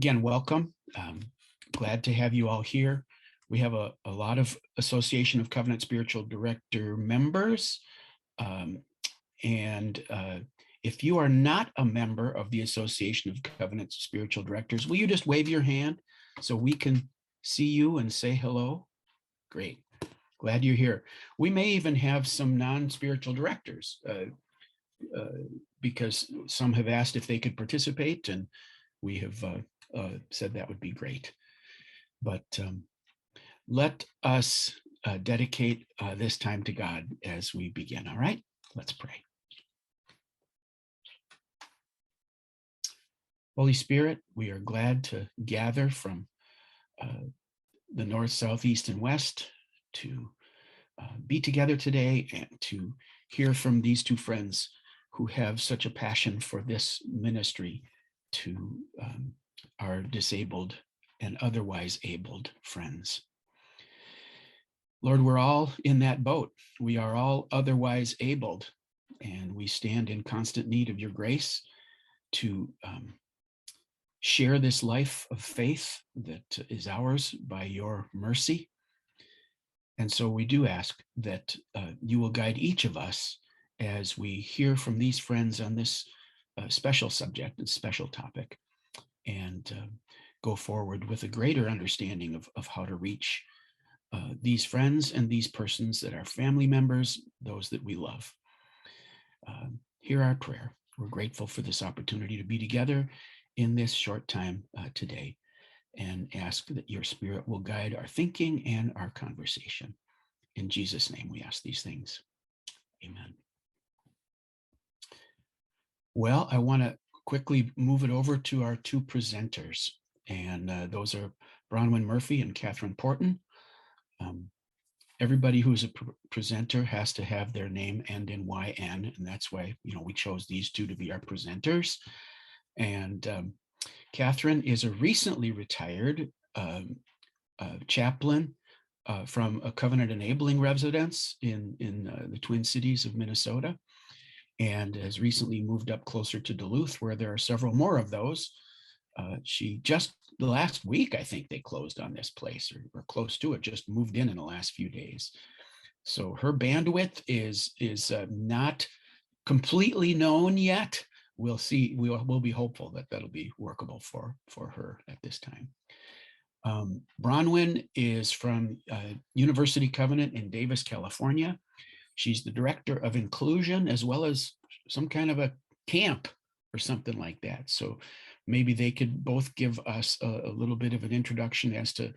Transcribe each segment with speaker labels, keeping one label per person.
Speaker 1: Again, welcome. Glad to have you all here. We have a lot of Association of Covenant Spiritual Director members. If you are not a member of the Association of Covenant Spiritual Directors, will you just wave your hand so we can see you and say hello? Great. Glad you're here. We may even have some non-spiritual directors because some have asked if they could participate, and we have said that would be great. But let us dedicate this time to God as we begin. All right, let's pray. Holy Spirit, we are glad to gather from the north, south, east, and west to be together today and to hear from these two friends who have such a passion for this ministry to our disabled and otherwise abled friends. Lord, we're all in that boat. We are all otherwise abled, and we stand in constant need of your grace to share this life of faith that is ours by your mercy. And so we do ask that you will guide each of us as we hear from these friends on this special subject and special topic, and go forward with a greater understanding of how to reach these friends and these persons that are family members, those that we love. Hear our prayer. We're grateful for this opportunity to be together in this short time today, and ask that your Spirit will guide our thinking and our conversation. In Jesus' name we ask these things. Amen. Well, I want to quickly move it over to our two presenters, and those are Bronwyn Murphy and Kathryn Porten. Everybody who's a presenter has to have their name end in YN, and that's why we chose these two to be our presenters. And Kathryn is a recently retired chaplain from a Covenant Enabling residence in the Twin Cities of Minnesota, and has recently moved up closer to Duluth, where there are several more of those. She just the last week, I think they closed on this place, or close to it, just moved in the last few days. So her bandwidth is not completely known yet. We'll see. We'll be hopeful that that'll be workable for her at this time. Bronwyn is from University Covenant in Davis, California. She's the director of inclusion, as well as some kind of a camp or something like that. So maybe they could both give us a little bit of an introduction as to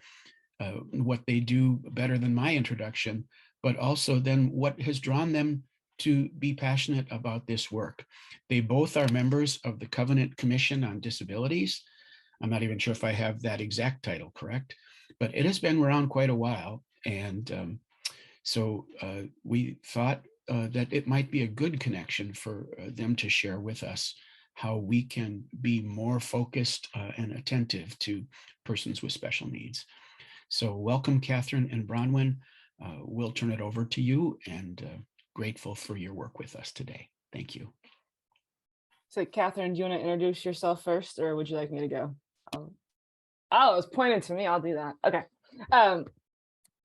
Speaker 1: what they do better than my introduction, but also then what has drawn them to be passionate about this work. They both are members of the Covenant Commission on Disabilities. I'm not even sure if I have that exact title correct, but it has been around quite a while. And so we thought that it might be a good connection for them to share with us how we can be more focused and attentive to persons with special needs. So welcome, Kathryn and Bronwyn. We'll turn it over to you, and grateful for your work with us today. Thank you.
Speaker 2: So Kathryn, do you want to introduce yourself first, or would you like me to go? Oh, it was pointed to me. I'll do that. Okay.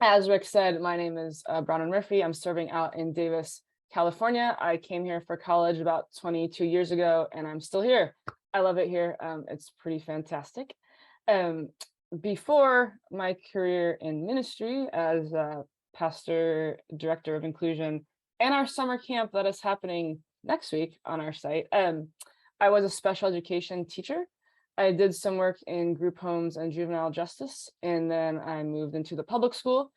Speaker 2: As Rick said, my name is Bronwyn Murphy. I'm serving out in Davis, California. I came here for college about 22 years ago, and I'm still here. I love it here. It's pretty fantastic. Before my career in ministry as a pastor, director of inclusion, and our summer camp that is happening next week on our site, I was a special education teacher. I did some work in group homes and juvenile justice, and then I moved into the public school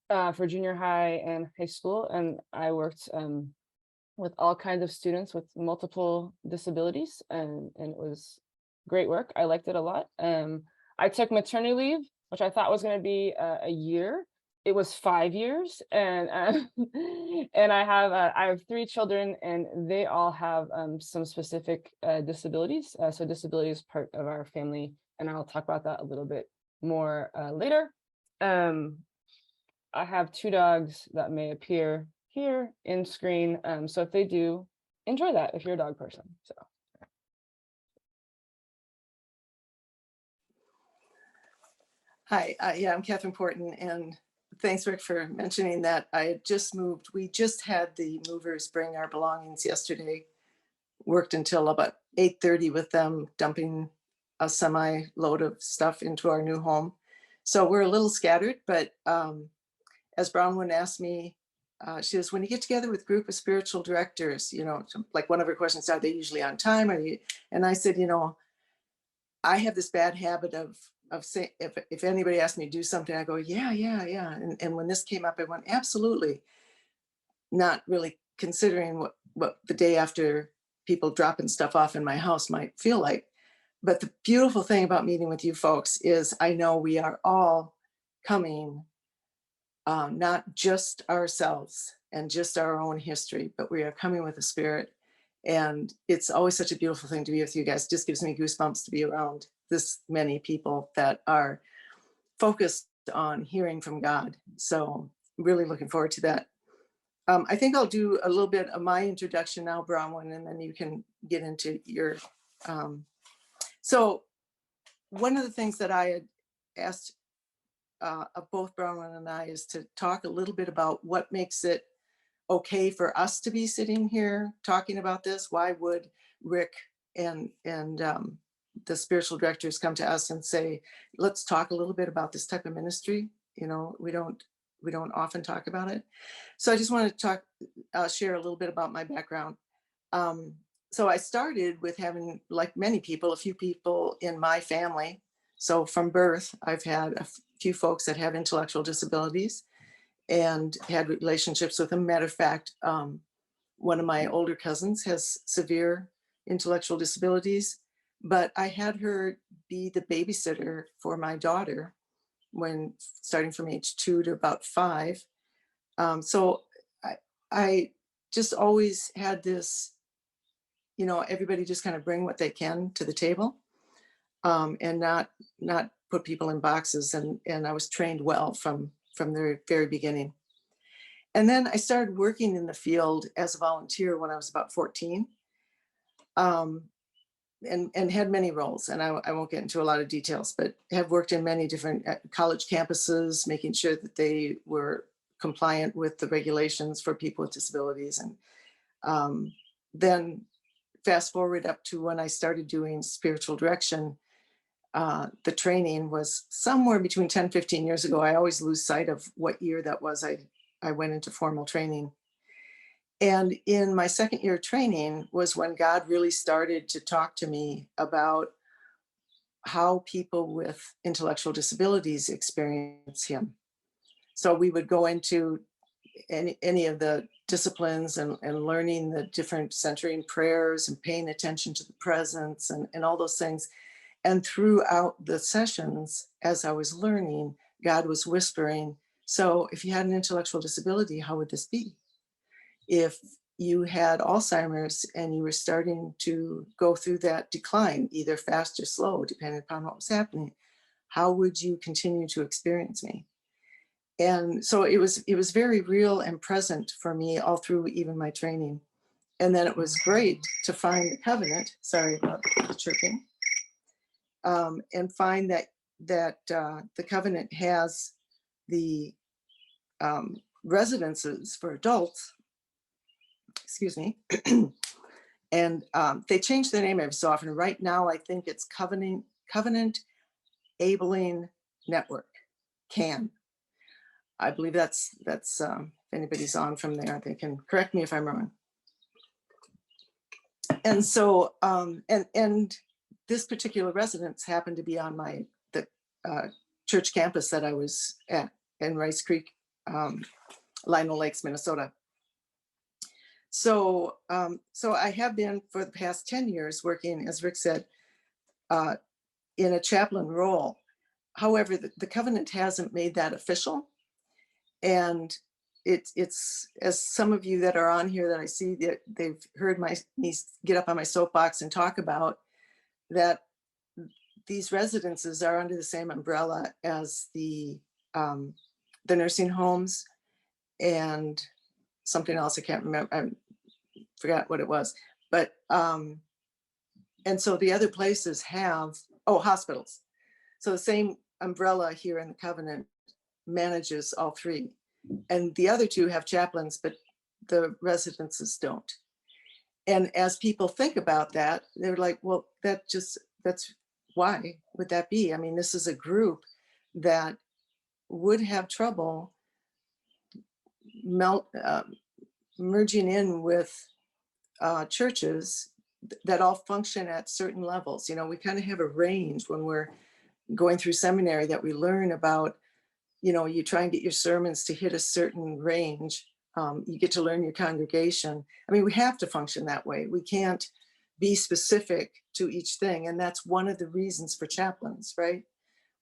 Speaker 2: for junior high and high school, and I worked with all kinds of students with multiple disabilities, and it was great work. I liked it a lot. I took maternity leave, which I thought was going to be a year. It was 5 years, and and I have 3 children, and they all have some specific disabilities. So disability is part of our family, and I'll talk about that a little bit more later. I have 2 dogs that may appear here in screen. So if they do, enjoy that if you're a dog person. So
Speaker 3: Hi, yeah, I'm Kathryn Porten, and thanks, Rick, for mentioning that. I had just moved. We just had the movers bring our belongings yesterday. Worked until about 8:30 with them, dumping a semi load of stuff into our new home. So we're a little scattered, but as Bronwyn asked me, she says, when you get together with a group of spiritual directors, like one of her questions, are they usually on time? And I said, I have this bad habit of saying, if anybody asks me to do something, I go, yeah, yeah, yeah. And when this came up, I went, absolutely, not really considering what the day after people dropping stuff off in my house might feel like. But the beautiful thing about meeting with you folks is I know we are all coming, not just ourselves and just our own history, but we are coming with a spirit. And it's always such a beautiful thing to be with you guys. It just gives me goosebumps to be around this many people that are focused on hearing from God. So really looking forward to that. I think I'll do a little bit of my introduction now, Bronwyn, and then you can get into your. So one of the things that I had asked of both Bronwyn and I is to talk a little bit about what makes it okay for us to be sitting here talking about this. Why would Rick and the spiritual directors come to us and say, let's talk a little bit about this type of ministry? We don't often talk about it. So I just want to share a little bit about my background. So I started with having, like many people, a few people in my family. So from birth, I've had a few folks that have intellectual disabilities and had relationships with them. Matter of fact, one of my older cousins has severe intellectual disabilities, but I had her be the babysitter for my daughter when starting from age 2 to about 5. So I just always had this, everybody just kind of bring what they can to the table, and not put people in boxes. And I was trained well from the very beginning. And then I started working in the field as a volunteer when I was about 14, um, and had many roles. And I won't get into a lot of details, but have worked in many different college campuses, making sure that they were compliant with the regulations for people with disabilities. And then fast forward up to when I started doing spiritual direction. The training was somewhere between 10, 15 years ago. I always lose sight of what year that was. I went into formal training. And in my second year of training was when God really started to talk to me about how people with intellectual disabilities experience Him. So we would go into any of the disciplines and learning the different centering prayers and paying attention to the presence and all those things. And throughout the sessions, as I was learning, God was whispering, so if you had an intellectual disability, how would this be? If you had Alzheimer's and you were starting to go through that decline, either fast or slow, depending upon what was happening, how would you continue to experience me? And so it was very real and present for me all through even my training. And then it was great to find the covenant. Sorry about the chirping. And find that the covenant has the residences for adults. Excuse me. And they change their name every so often. Right now, I think it's Covenant Abling Network, CAN. I believe that's if anybody's on from there, they can correct me if I'm wrong. And so and this particular residence happened to be on the church campus that I was at in Rice Creek, Lino Lakes, Minnesota. So so I have been for the past 10 years working, as Rick said, in a chaplain role. However, the covenant hasn't made that official. And it's as some of you that are on here that I see that they've heard me get up on my soapbox and talk about that these residences are under the same umbrella as the nursing homes and something else I can't remember. I forgot what it was, but and so the other places have hospitals. So the umbrella here in the covenant manages all three. And the other two have chaplains, but the residences don't. And as people think about that, they're like, well, that's why would that be? I mean, this is a group that would have trouble merging in with churches that all function at certain levels. You know, we kind of have a range when we're going through seminary that we learn about, you know, you try and get your sermons to hit a certain range. You get to learn your congregation. I mean, we have to function that way. We can't be specific to each thing. And that's one of the reasons for chaplains, right?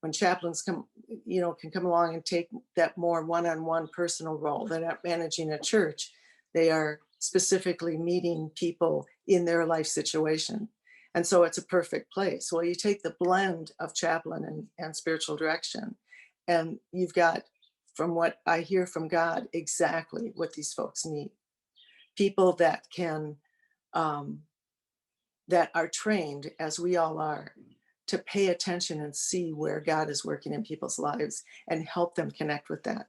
Speaker 3: When chaplains come, you know, can come along and take that more one-on-one personal role. They're not managing a church. They are specifically meeting people in their life situation. And so it's a perfect place. Well, you take the blend of chaplain and spiritual direction, and you've got, from what I hear from God, exactly what these folks need. People that can, that are trained, as we all are, to pay attention and see where God is working in people's lives and help them connect with that.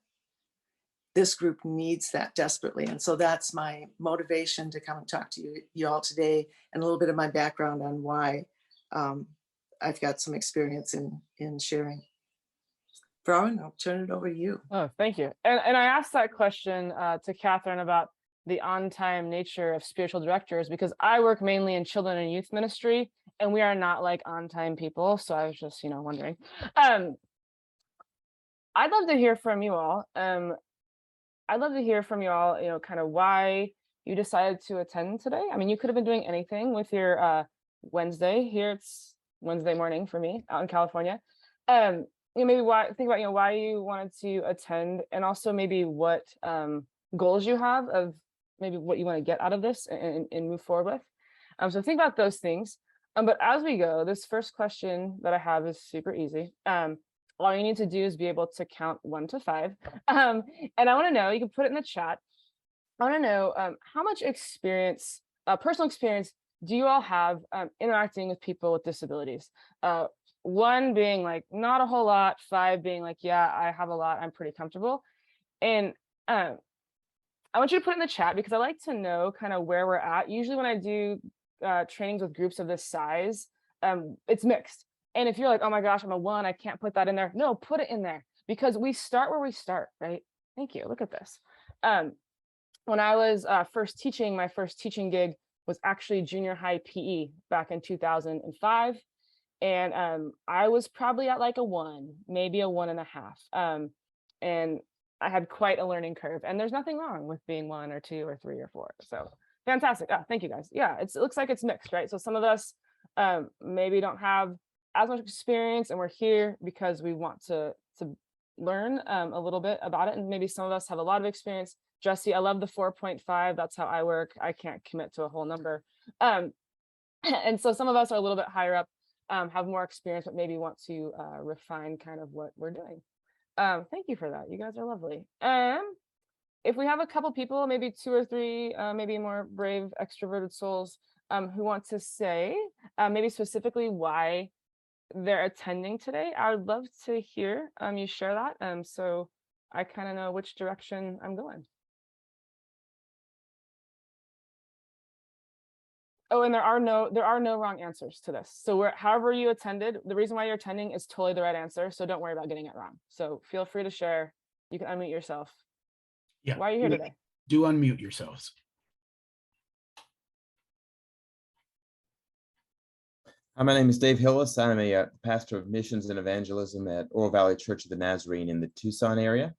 Speaker 3: This group needs that desperately. And so that's my motivation to come and talk to you all today, and a little bit of my background on why I've got some experience in sharing. Bronwyn, I'll turn it over to you.
Speaker 2: Oh, thank you. And I asked that question to Kathryn about the on-time nature of spiritual directors, because I work mainly in children and youth ministry, and we are not like on-time people. So I was just, you know, wondering. I'd love to hear from you all. I'd love to hear from you all, you know, kind of why you decided to attend today. I mean, you could have been doing anything with your Wednesday. Here it's Wednesday morning for me out in California. You know, maybe think about, you know, why you wanted to attend, and also maybe what goals you have of maybe what you want to get out of this and move forward with. So think about those things. But as we go, this first question that I have is super easy. All you need to do is be able to count 1 to 5. And I want to know, you can put it in the chat. I want to know how much experience, personal experience, do you all have interacting with people with disabilities? 1 being like, not a whole lot, 5 being like, yeah, I have a lot, I'm pretty comfortable. And I want you to put it in the chat, because I like to know kind of where we're at. Usually when I do trainings with groups of this size, it's mixed. And if you're like, oh my gosh, I'm a 1, I can't put that in there. No, put it in there, because we start where we start, right? Thank you. Look at this. When I was first teaching, my first teaching gig was actually junior high PE back in 2005. And I was probably at like a 1, maybe a 1.5. And I had quite a learning curve, and there's nothing wrong with being 1 or 2 or 3 or 4. So fantastic. Thank you guys. Yeah, it looks like it's mixed, right? So some of us maybe don't have as much experience, and we're here because we want to learn a little bit about it. And maybe some of us have a lot of experience. Jesse, I love the 4.5. That's how I work. I can't commit to a whole number. And so some of us are a little bit higher up, have more experience, but maybe want to refine kind of what we're doing. Thank you for that. You guys are lovely. If we have a couple people, maybe 2 or 3, maybe more brave, extroverted souls who want to say maybe specifically why they're attending today, I would love to hear you share that, so I kind of know which direction I'm going. Oh, and there are no wrong answers to this. So however you attended, the reason why you're attending is totally the right answer. So don't worry about getting it wrong. So feel free to share. You can unmute yourself.
Speaker 1: Yeah.
Speaker 2: Why are you here today?
Speaker 1: Do unmute yourselves.
Speaker 4: Hi, my name is Dave Hillis. I'm a pastor of missions and evangelism at Oro Valley Church of the Nazarene in the Tucson area.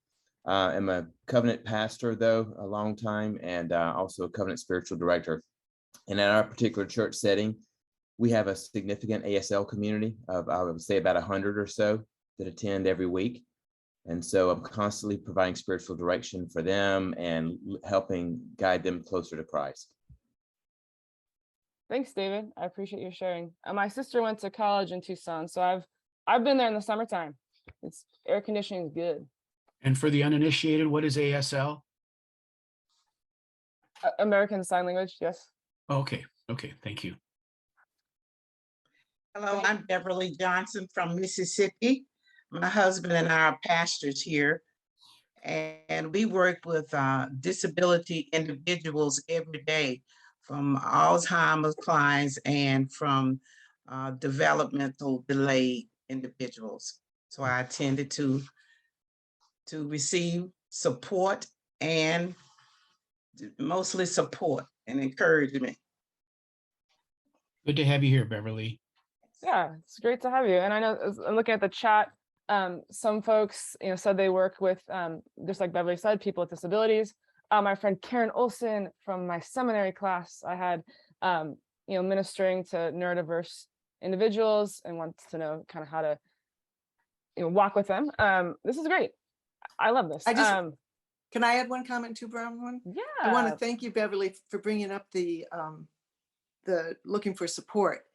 Speaker 4: I'm a covenant pastor, though, a long time, and also a covenant spiritual director. And in our particular church setting, we have a significant ASL community of, I would say, about 100 or so that attend every week. And so I'm constantly providing spiritual direction for them and helping guide them closer to Christ.
Speaker 2: Thanks, David. I appreciate your sharing. My sister went to college in Tucson, so I've been there in the summertime. It's air conditioning is good.
Speaker 1: And for the uninitiated, what is ASL?
Speaker 2: American Sign Language, yes.
Speaker 1: Okay, thank you.
Speaker 5: Hello, I'm Beverly Johnson from Mississippi. My husband and I are pastors here, and we work with disability individuals every day, from Alzheimer's clients and from developmental delayed individuals. So I attended to receive support, and mostly support and encouragement.
Speaker 1: Good to have you here, Beverly.
Speaker 2: Yeah, it's great to have you. And I know I'm looking at the chat. Some folks, said they work with, just like Beverly said, people with disabilities. My friend Karen Olson from my seminary class, I had, ministering to neurodiverse individuals and wants to know kind of how to, walk with them. This is great. I love this.
Speaker 3: Can I add one comment too, Bronwyn?
Speaker 2: Yeah.
Speaker 3: I want to thank you, Beverly, for bringing up the looking for support,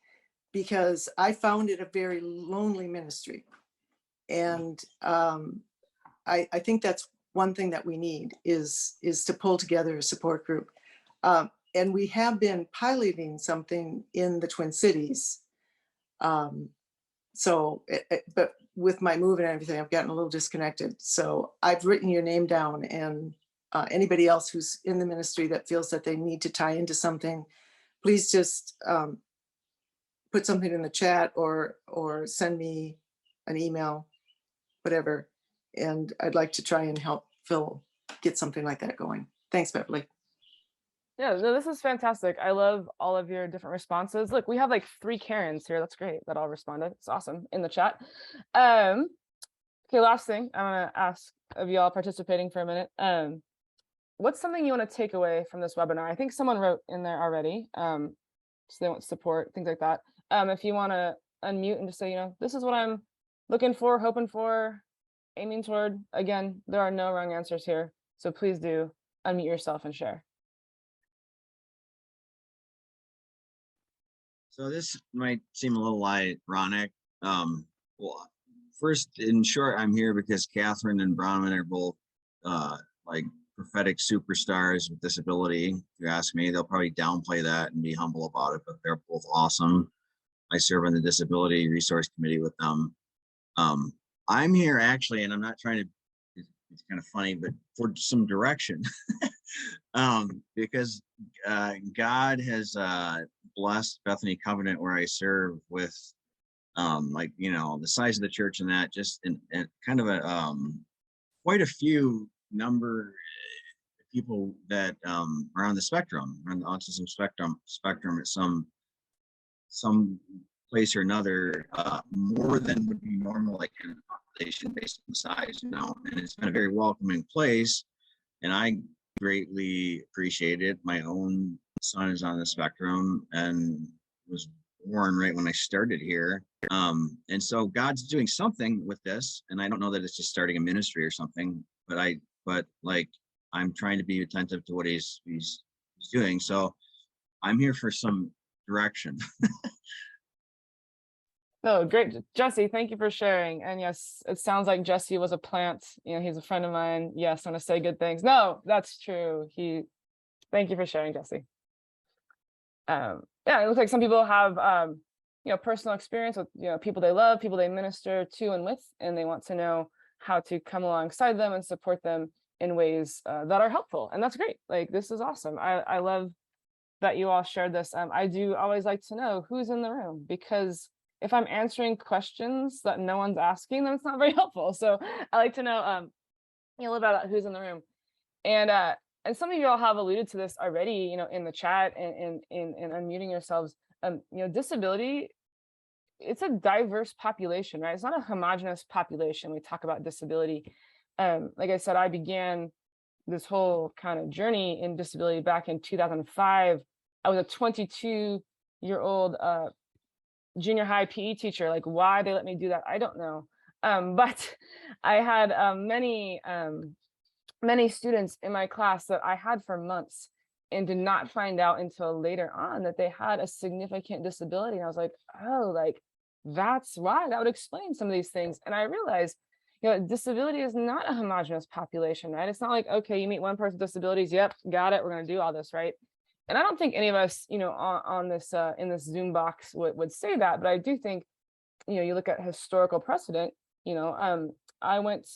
Speaker 3: because I found it a very lonely ministry. And I think that's one thing that we need is to pull together a support group. And we have been piloting something in the Twin Cities. But with my move and everything, I've gotten a little disconnected. So I've written your name down, and anybody else who's in the ministry that feels that they need to tie into something, please just put something in the chat or send me an email, whatever. And I'd like to try and help Phil get something like that going. Thanks, Beverly.
Speaker 2: Yeah, no, this is fantastic. I love all of your different responses. Look, we have like 3 Karens here. That's great that all responded. It's awesome in the chat. Okay, last thing I want to ask of y'all participating for a minute. What's something you want to take away from this webinar? I think someone wrote in there already. So they want support, things like that. If you want to unmute and just say, this is what I'm looking for, hoping for, aiming toward. Again, there are no wrong answers here. So please do unmute yourself and share.
Speaker 6: So this might seem a little ironic. Well, first, in short, I'm here because Kathryn and Bronwyn are both like prophetic superstars with disability. If you ask me, they'll probably downplay that and be humble about it, but they're both awesome. I serve on the Disability Resource Committee with them. I'm here actually, and I'm not trying to, it's kind of funny, but for some direction. Because God has blessed Bethany Covenant, where I serve, with the size of the church and that, just and kind of a quite a few number of people that are on the spectrum, on the autism spectrum at some place or another, more than would be normal, like in a population based on the size, and it's been a very welcoming place, and I greatly appreciate it. My own son is on the spectrum and was born right when I started here. And so God's doing something with this, and I don't know that it's just starting a ministry or something, but I'm trying to be attentive to what he's doing. So I'm here for some direction.
Speaker 2: No, great. Jesse, thank you for sharing. And yes, it sounds like Jesse was a plant. He's a friend of mine. Yes, I want to say good things. No, that's true. Thank you for sharing, Jesse. Yeah, it looks like some people have, personal experience with, people they love, people they minister to and with, and they want to know how to come alongside them and support them in ways that are helpful. And that's great. Like, this is awesome. I love that you all shared this. I do always like to know who's in the room, because if I'm answering questions that no one's asking, then it's not very helpful. So I like to know a little about who's in the room. And some of you all have alluded to this already, in the chat and unmuting yourselves. Disability, it's a diverse population, right? It's not a homogenous population. We talk about disability. Like I said, I began this whole kind of journey in disability back in 2005. I was a 22-year-old junior high PE teacher. Like, why they let me do that, I don't know. But I had many students in my class that I had for months and did not find out until later on that they had a significant disability. And I was like, oh, like, that's why. That would explain some of these things. And I realized, disability is not a homogenous population, right? It's not like, okay, you meet one person with disabilities, yep, got it, we're going to do all this, right? And I don't think any of us, on this in this Zoom box would say that, but I do think, you look at historical precedent, I went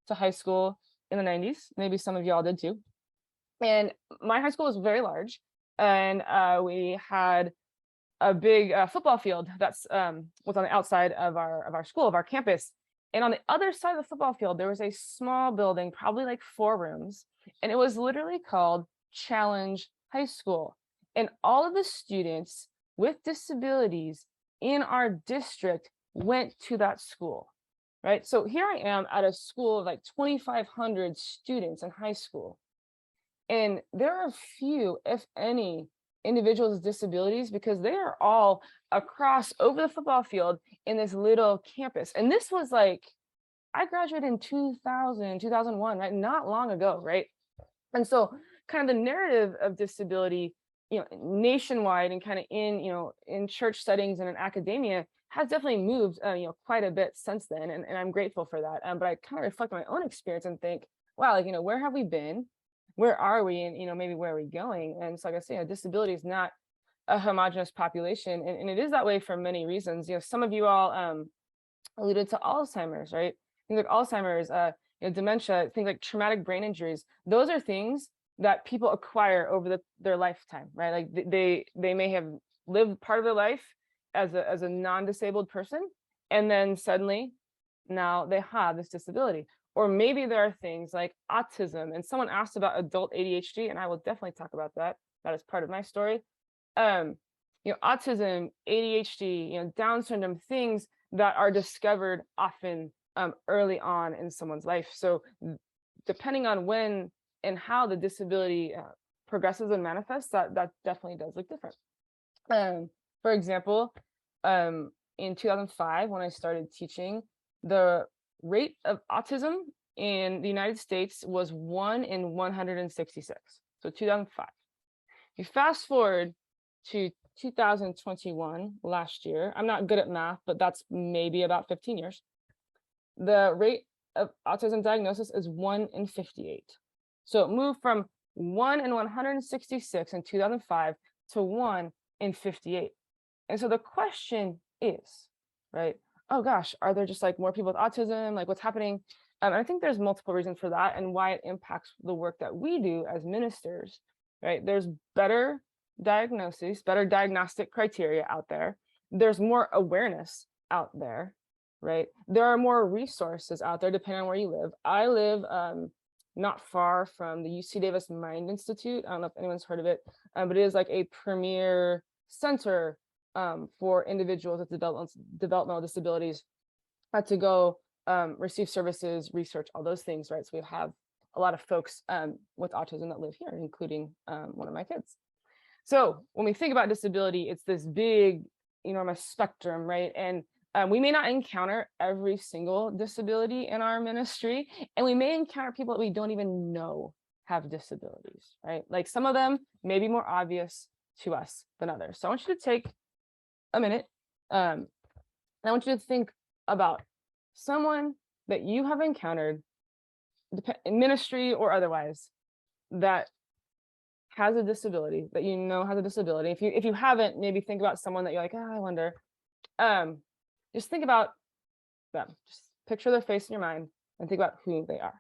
Speaker 2: to high school in the 90s. Maybe some of y'all did too. And my high school was very large, and we had a big football field that's was on the outside of our school, of our campus. And on the other side of the football field, there was a small building, probably like 4 rooms, and it was literally called Challenge High School. And all of the students with disabilities in our district went to that school, right? So here I am at a school of like 2,500 students in high school. And there are few, if any, individuals with disabilities because they are all across over the football field in this little campus. And this was like, I graduated in 2000, 2001, right? Not long ago, right? And so kind of the narrative of disability, nationwide and kind of in church settings and in academia has definitely moved, quite a bit since then. And I'm grateful for that. But I kind of reflect on my own experience and think, wow, like, where have we been? Where are we? And maybe where are we going? And so like I say, disability is not a homogenous population. And it is that way for many reasons. Some of you all alluded to Alzheimer's, right? Things like Alzheimer's, dementia, things like traumatic brain injuries. Those are things that people acquire over their lifetime, right? Like they may have lived part of their life as a non-disabled person, and then suddenly now they have this disability. Or maybe there are things like autism, and someone asked about adult ADHD, and I will definitely talk about that. That is part of my story. Autism, ADHD, Down syndrome, things that are discovered often early on in someone's life. So depending on when and how the disability progresses and manifests, that definitely does look different. For example, in 2005, when I started teaching, the rate of autism in the United States was 1 in 166. So 2005. You fast forward to 2021, last year. I'm not good at math, but that's maybe about 15 years. The rate of autism diagnosis is 1 in 58. So it moved from 1 in 166 in 2005 to 1 in 58. And so the question is, right, oh gosh, are there just like more people with autism? Like what's happening? I think there's multiple reasons for that and why it impacts the work that we do as ministers, right? There's better diagnoses, better diagnostic criteria out there. There's more awareness out there, right? There are more resources out there depending on where you live. I live not far from the UC Davis Mind Institute. I don't know if anyone's heard of it, but it is like a premier center for individuals with developmental disabilities to go receive services, research, all those things, right? So we have a lot of folks with autism that live here, including one of my kids. So when we think about disability, it's this big, enormous spectrum, right? And we may not encounter every single disability in our ministry, and we may encounter people that we don't even know have disabilities, right? Like some of them may be more obvious to us than others. So I want you to take a minute, and I want you to think about someone that you have encountered in ministry or otherwise that has a disability, that has a disability. If you haven't, maybe think about someone that you're like, oh, I wonder. Just think about them. Just picture their face in your mind and think about who they are.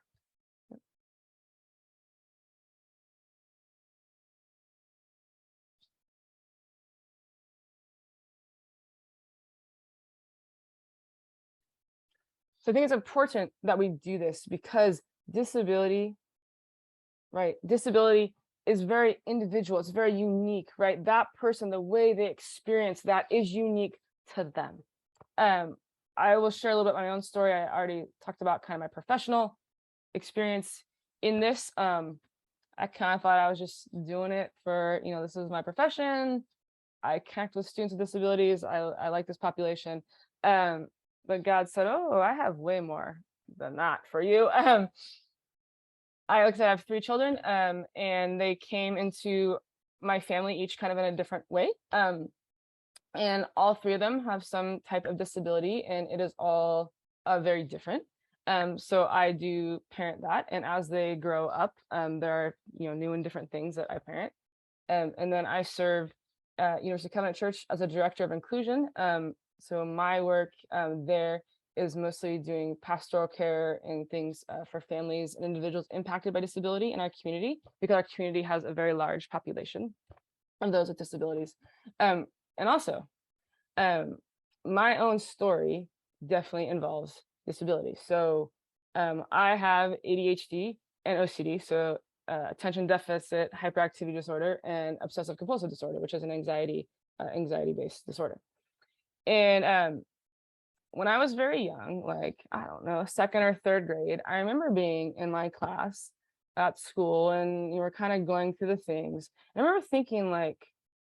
Speaker 2: So I think it's important that we do this because disability, right? Disability is very individual. It's very unique, right? That person, the way they experience that is unique to them. I will share a little bit my own story. I already talked about kind of my professional experience in this. I kind of thought I was just doing it for, this is my profession. I connect with students with disabilities. I like this population. But God said, oh, I have way more than that for you. I have 3 children, and they came into my family each kind of in a different way. And all 3 of them have some type of disability, and it is all very different. So I do parent that, and as they grow up, there are new and different things that I parent. And then I serve University Covenant Church as a director of inclusion. So my work there is mostly doing pastoral care and things for families and individuals impacted by disability in our community, because our community has a very large population of those with disabilities. And also, my own story definitely involves disability. So I have ADHD and OCD, so attention deficit hyperactivity disorder and obsessive compulsive disorder, which is an anxiety-based disorder. And when I was very young, like, I don't know, second or third grade, I remember being in my class at school and you were kind of going through the things. I remember thinking like,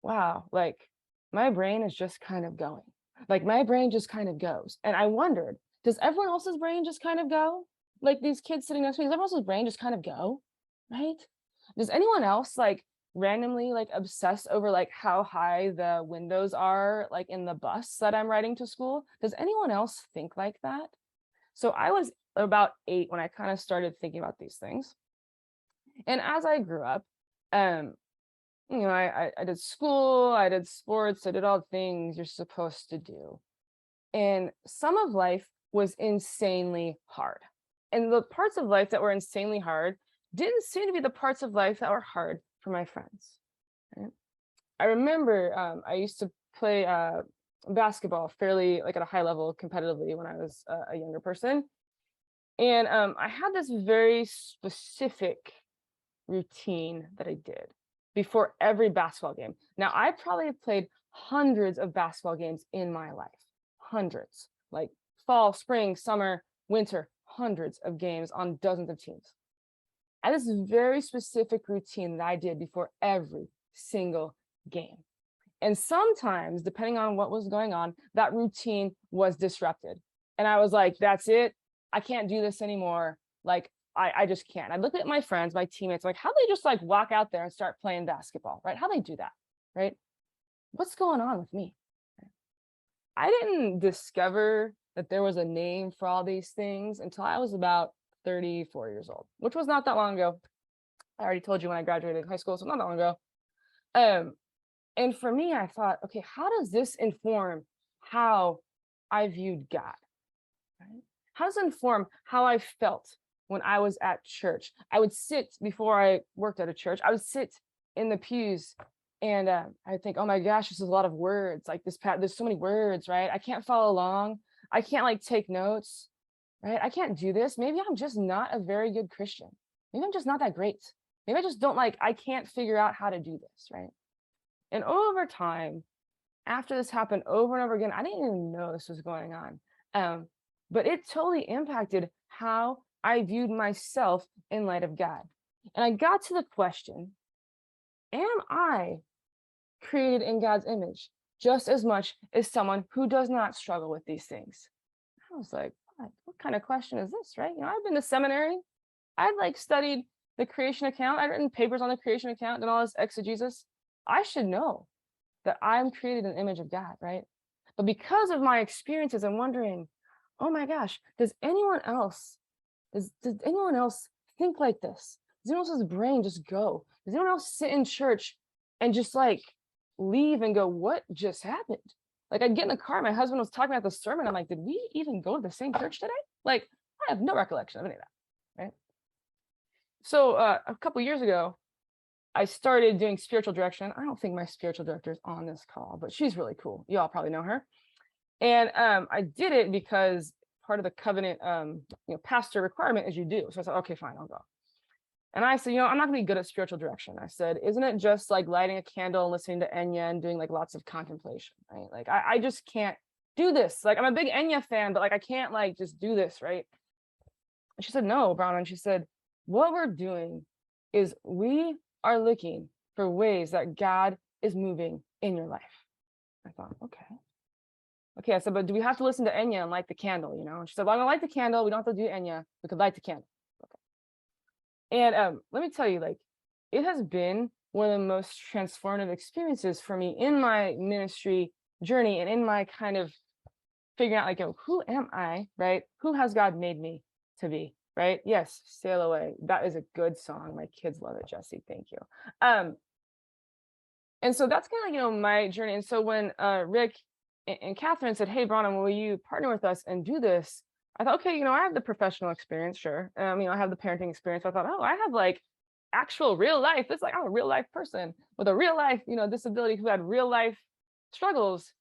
Speaker 2: wow, like my brain is just kind of going. Like my brain just kind of goes. And I wondered, does everyone else's brain just kind of go? Like these kids sitting next to me, does everyone else's brain just kind of go? Right? Does anyone else like randomly like obsess over like how high the windows are like in the bus that I'm riding to school? Does anyone else think like that? So I was about 8 when I kind of started thinking about these things. And as I grew up, you know, I did school, I did sports, I did all the things you're supposed to do. And some of life was insanely hard. And the parts of life that were insanely hard didn't seem to be the parts of life that were hard for my friends. Right? I remember I used to play basketball fairly like at a high level competitively when I was a younger person. And I had this very specific routine that I did before every basketball game. Now, I probably have played hundreds of basketball games in my life, hundreds, like fall, spring, summer, winter, hundreds of games on dozens of teams. And this is a very specific routine that I did before every single game. And sometimes, depending on what was going on, that routine was disrupted. And I was like, that's it. I can't do this anymore. Like, I just can't. I look at my friends, my teammates, like how they just like walk out there and start playing basketball, right? How they do that, right? What's going on with me? I didn't discover that there was a name for all these things until I was about 34 years old, which was not that long ago. I already told you when I graduated high school, so not that long ago. And for me, I thought, okay, how does this inform how I viewed God? Right? How does it inform how I felt when I was at church? I would sit before I worked at a church. I would sit in the pews and I think, oh my gosh, this is a lot of words. Like there's so many words, right? I can't follow along. I can't like take notes, right? I can't do this. Maybe I'm just not a very good Christian. Maybe I'm just not that great. Maybe I just don't like, I can't figure out how to do this, right? And over time, after this happened over and over again, I didn't even know this was going on. But it totally impacted how I viewed myself in light of God. And I got to the question, am I created in God's image just as much as someone who does not struggle with these things? I was like, what kind of question is this, right? You know, I've been to seminary. I'd like studied the creation account. I've written papers on the creation account and all this exegesis. I should know that I'm created in the image of God, right? But because of my experiences, I'm wondering, oh my gosh, does anyone else think like this? Does anyone else's brain just go? Does anyone else sit in church and just like leave and go, what just happened? Like I'd get in the car, my husband was talking about the sermon. I'm like, did we even go to the same church today? Like, I have no recollection of any of that, right? So a couple years ago, I started doing spiritual direction. I don't think my spiritual director is on this call, but she's really cool. You all probably know her. And I did it because part of the covenant, pastor requirement is you do. So I said, okay, fine, I'll go. And I said, I'm not gonna be good at spiritual direction. I said, isn't it just like lighting a candle and listening to Enya and doing like lots of contemplation, right? Like I just can't do this. Like I'm a big Enya fan, but like I can't like just do this, right? And she said, no, Bronwyn. She said, what we're doing is we are looking for ways that God is moving in your life. I thought, okay. I said, but do we have to listen to Enya and light the candle? And she said, well, I'm gonna light the candle. We don't have to do Enya. We could light the candle. Okay. And let me tell you, like, it has been one of the most transformative experiences for me in my ministry journey and in my kind of figuring out, like, who am I, right? Who has God made me to be? Right? Yes, Sail Away. That is a good song. My kids love it, Jesse. Thank you. And so that's kind of, my journey. And so when Rick and Kathryn said, hey, Bronwyn, will you partner with us and do this? I thought, okay, I have the professional experience, sure. I have the parenting experience. I thought, oh, I have like actual real life. It's like I'm a real life person with a real life, disability who had real life struggles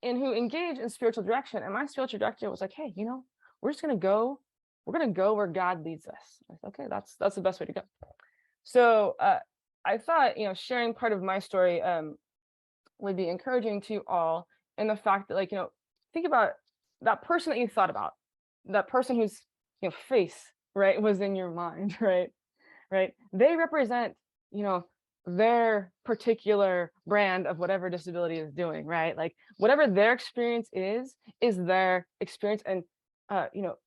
Speaker 2: and who engaged in spiritual direction. And my spiritual director was like, hey, we're just gonna go. We're gonna go where God leads us. I said, okay, that's the best way to go. So I thought, sharing part of my story would be encouraging to all, and the fact that, like, think about that person that you thought about, that person whose face, right, was in your mind, right? They represent, their particular brand of whatever disability is doing, right? Like whatever their experience is their experience. And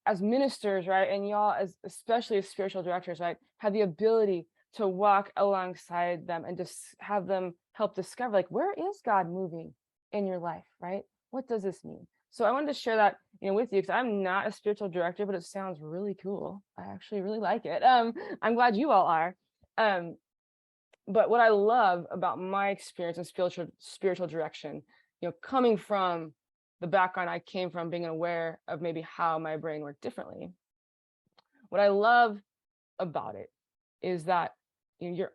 Speaker 2: as ministers, right, and y'all, as especially as spiritual directors, right, have the ability to walk alongside them and just have them help discover, like, where is God moving in your life, right? What does this mean? So I wanted to share that, with you, because I'm not a spiritual director, but it sounds really cool. I actually really like it. I'm glad you all are. But what I love about my experience in spiritual direction, coming from the background I came from, being aware of maybe how my brain worked differently, what I love about it is that I feel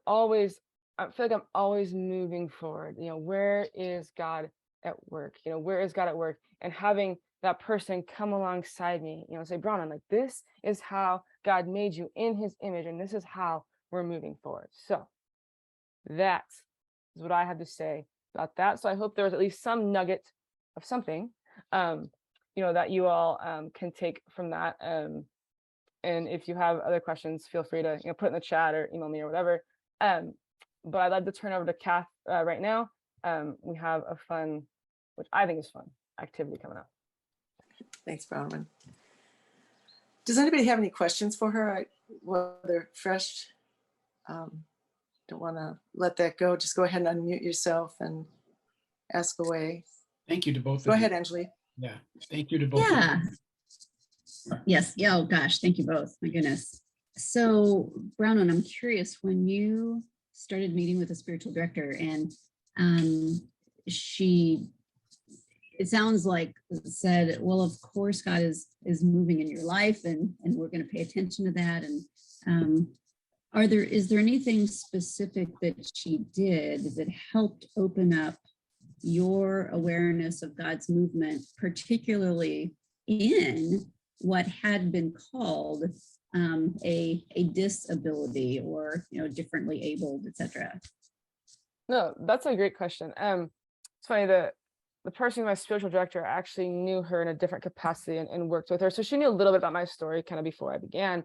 Speaker 2: like I'm always moving forward. Where is God at work? Where is God at work? And having that person come alongside me, say, Bronwyn, like, this is how God made you in his image, and this is how we're moving forward. So that is what I have to say about that. So I hope there was at least some nugget of something, that you all can take from that. And if you have other questions, feel free to put in the chat or email me or whatever. But I'd like to turn over to Kath right now. We have a fun, which I think is fun, activity coming up.
Speaker 3: Thanks, Bronwyn. Does anybody have any questions for her? They're fresh. Don't want to let that go. Just go ahead and unmute yourself and ask away.
Speaker 1: Thank you to both
Speaker 3: Go
Speaker 1: of you.
Speaker 3: ahead, Anjali.
Speaker 1: Yeah, thank you to both
Speaker 7: Yeah.
Speaker 1: of you.
Speaker 7: Yes. Yeah. Oh gosh. Thank you both. My goodness. So Bronwyn, I'm curious, when you started meeting with a spiritual director and it sounds like said, well, of course, God is moving in your life and we're going to pay attention to that. And is there anything specific that she did that helped open up your awareness of God's movement, particularly in what had been called a disability or differently abled, etc.?
Speaker 2: No, that's a great question. It's funny that the person, my spiritual director, actually knew her in a different capacity and worked with her, so she knew a little bit about my story kind of before I began.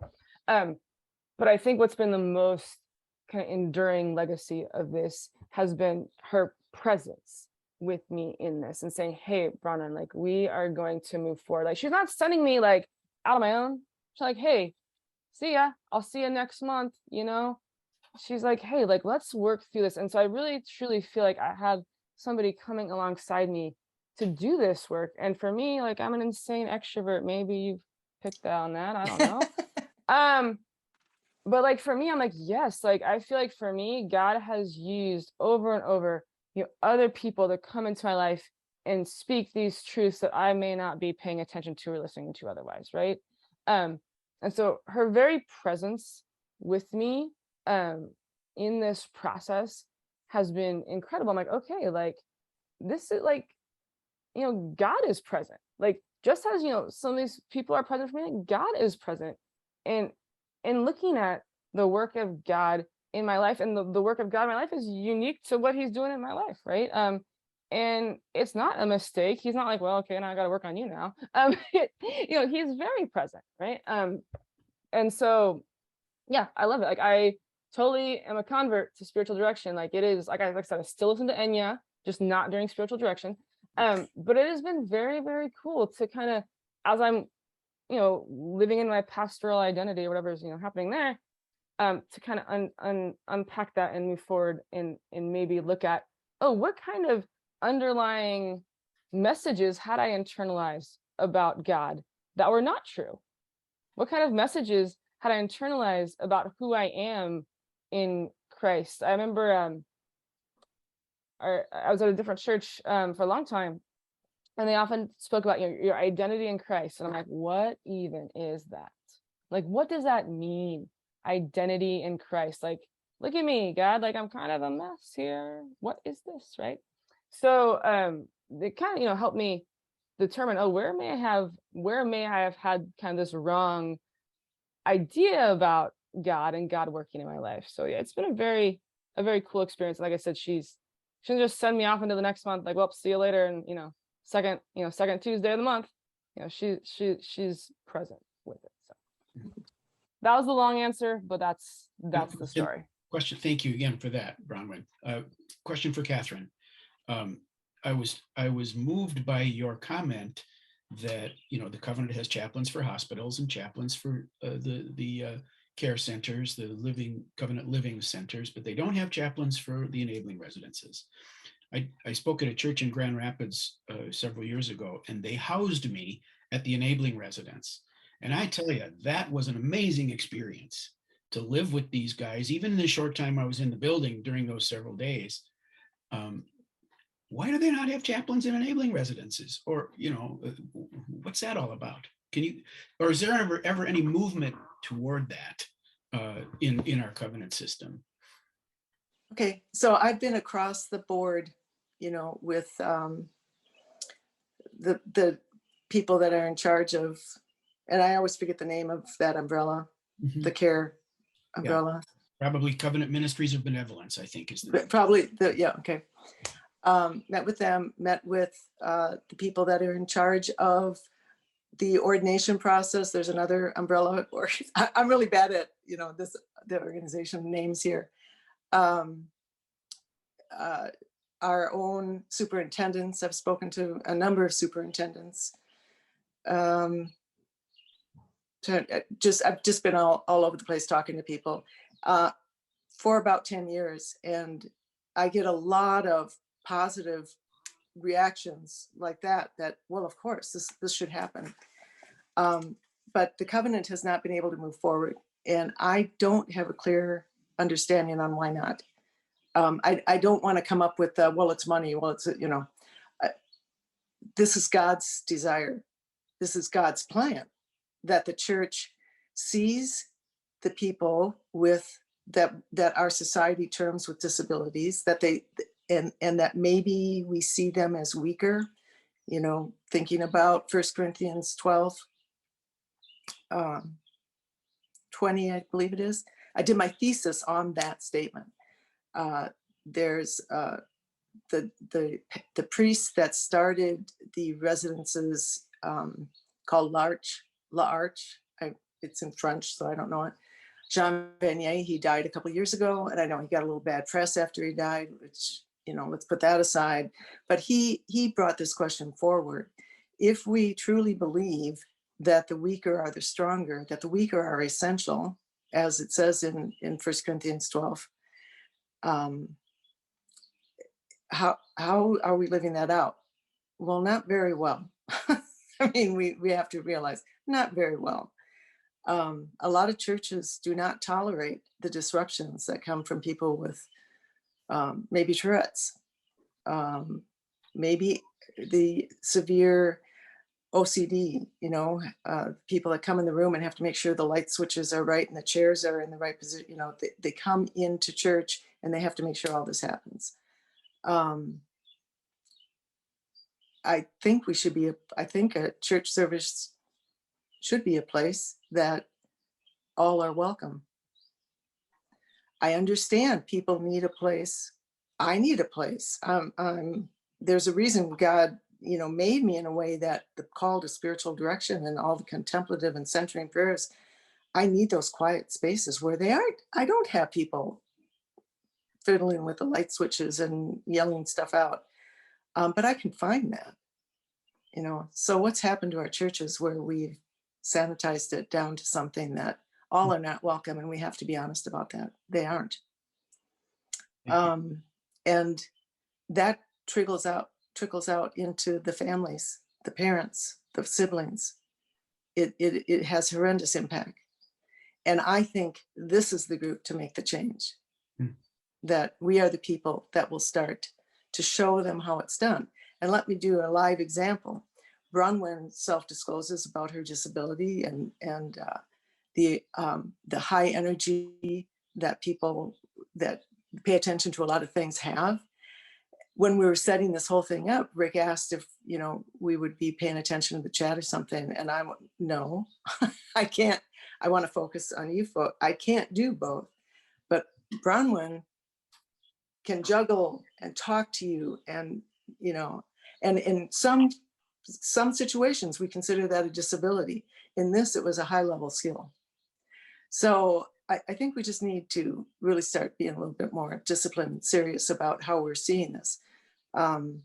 Speaker 2: But I think what's been the most kind of enduring legacy of this has been her presence with me in this and saying, hey, Bronwyn, like, we are going to move forward. Like, she's not sending me like out on my own. She's like, hey, see ya. I'll see you next month. She's like, hey, like, let's work through this. And so I really, truly feel like I had somebody coming alongside me to do this work. And for me, like, I'm an insane extrovert. Maybe you've picked out on that. I don't know. But like, for me, I'm like, yes, like, I feel like for me, God has used over and over, other people to come into my life and speak these truths that I may not be paying attention to or listening to otherwise, right? And so her very presence with me in this process has been incredible. I'm like, okay, like, this is like, God is present. Like, just as, some of these people are present for me, like, God is present. And looking at the work of God in my life, and the work of God in my life is unique to what he's doing in my life, right? And it's not a mistake. He's not like, well, okay, now I got to work on you now. He's very present, right? And so, yeah, I love it. Like, I totally am a convert to spiritual direction. Like, it is, like I said, I still listen to Enya, just not during spiritual direction. But it has been very, very cool to kind of, as I'm living in my pastoral identity or whatever is happening there, to kind of unpack that and move forward and maybe look at, what kind of underlying messages had I internalized about God that were not true? What kind of messages had I internalized about who I am in Christ? I remember I was at a different church for a long time, And they often spoke about your identity in Christ. And I'm like, what even is that? Like, what does that mean? Identity in Christ. Like, look at me, God, like I'm kind of a mess here. What is this, right? So it kind of, helped me determine, oh, where may I have had kind of this wrong idea about God and God working in my life. So yeah, it's been a very cool experience. Like I said, she doesn't just send me off into the next month, like, well, see you later. And second Tuesday of the month, she's present with it. So that was the long answer, but that's the story.
Speaker 1: Question. Thank you again for that, Bronwyn. Question for Kathryn. I was moved by your comment that the covenant has chaplains for hospitals and chaplains for the care centers, the covenant living centers, but they don't have chaplains for the enabling residences. I spoke at a church in Grand Rapids several years ago, and they housed me at the enabling residence. And I tell you, that was an amazing experience to live with these guys, even in the short time I was in the building during those several days. Why do they not have chaplains in enabling residences? Or, what's that all about? Or is there ever any movement toward that in our covenant system?
Speaker 3: Okay, so I've been across the board, with the people that are in charge of, and I always forget the name of that umbrella, the care umbrella.
Speaker 1: Yeah, probably Covenant Ministries of Benevolence, I think is the name.
Speaker 3: Probably, okay. Met with them, met with the people that are in charge of the ordination process. There's another umbrella, or I'm really bad at, the organization names here. Our own superintendents, I've spoken to a number of superintendents. I've just been all over the place talking to people for about 10 years. And I get a lot of positive reactions like that, well, of course, this should happen. But the covenant has not been able to move forward. And I don't have a clear understanding on why not. I don't want to come up with, well, it's money. Well, it's, this is God's desire. This is God's plan, that the church sees the people with that our society terms with disabilities, that and that maybe we see them as weaker, thinking about 1 Corinthians 12, 20, I believe it is. I did my thesis on that statement. There's the priest that started the residences called L'Arche. It's in French, so I don't know it. Jean Vanier, he died a couple of years ago, and I know he got a little bad press after he died, which, let's put that aside. But he brought this question forward. If we truly believe that the weaker are the stronger, that the weaker are essential, as it says in 1 Corinthians 12, how are we living that out? Well, not very well. I mean, we have to realize, not very well. A lot of churches do not tolerate the disruptions that come from people with maybe Tourette's, maybe the severe OCD, people that come in the room and have to make sure the light switches are right and the chairs are in the right position. They come into church and they have to make sure all this happens. I think a church service should be a place that all are welcome. I understand people need a place. I need a place. There's a reason God, made me in a way that the call to spiritual direction and all the contemplative and centering prayers, I need those quiet spaces where I don't have people fiddling with the light switches and yelling stuff out. But I can find that, So what's happened to our churches where we've sanitized it down to something that all are not welcome, and we have to be honest about that. They aren't. And that trickles out into the families, the parents, the siblings. It has horrendous impact. And I think this is the group to make the change. That we are the people that will start to show them how it's done. And let me do a live example. Bronwyn self-discloses about her disability and the high energy that people that pay attention to a lot of things have. When we were setting this whole thing up, Rick asked if, you know, we would be paying attention to the chat or something. And I went, no, I can't. I want to focus on you folks. I can't do both. But Bronwyn can juggle and talk to you, and, you know, and in some situations we consider that a disability. In this, it was a high level skill. So I think we just need to really start being a little bit more disciplined, serious about how we're seeing this. And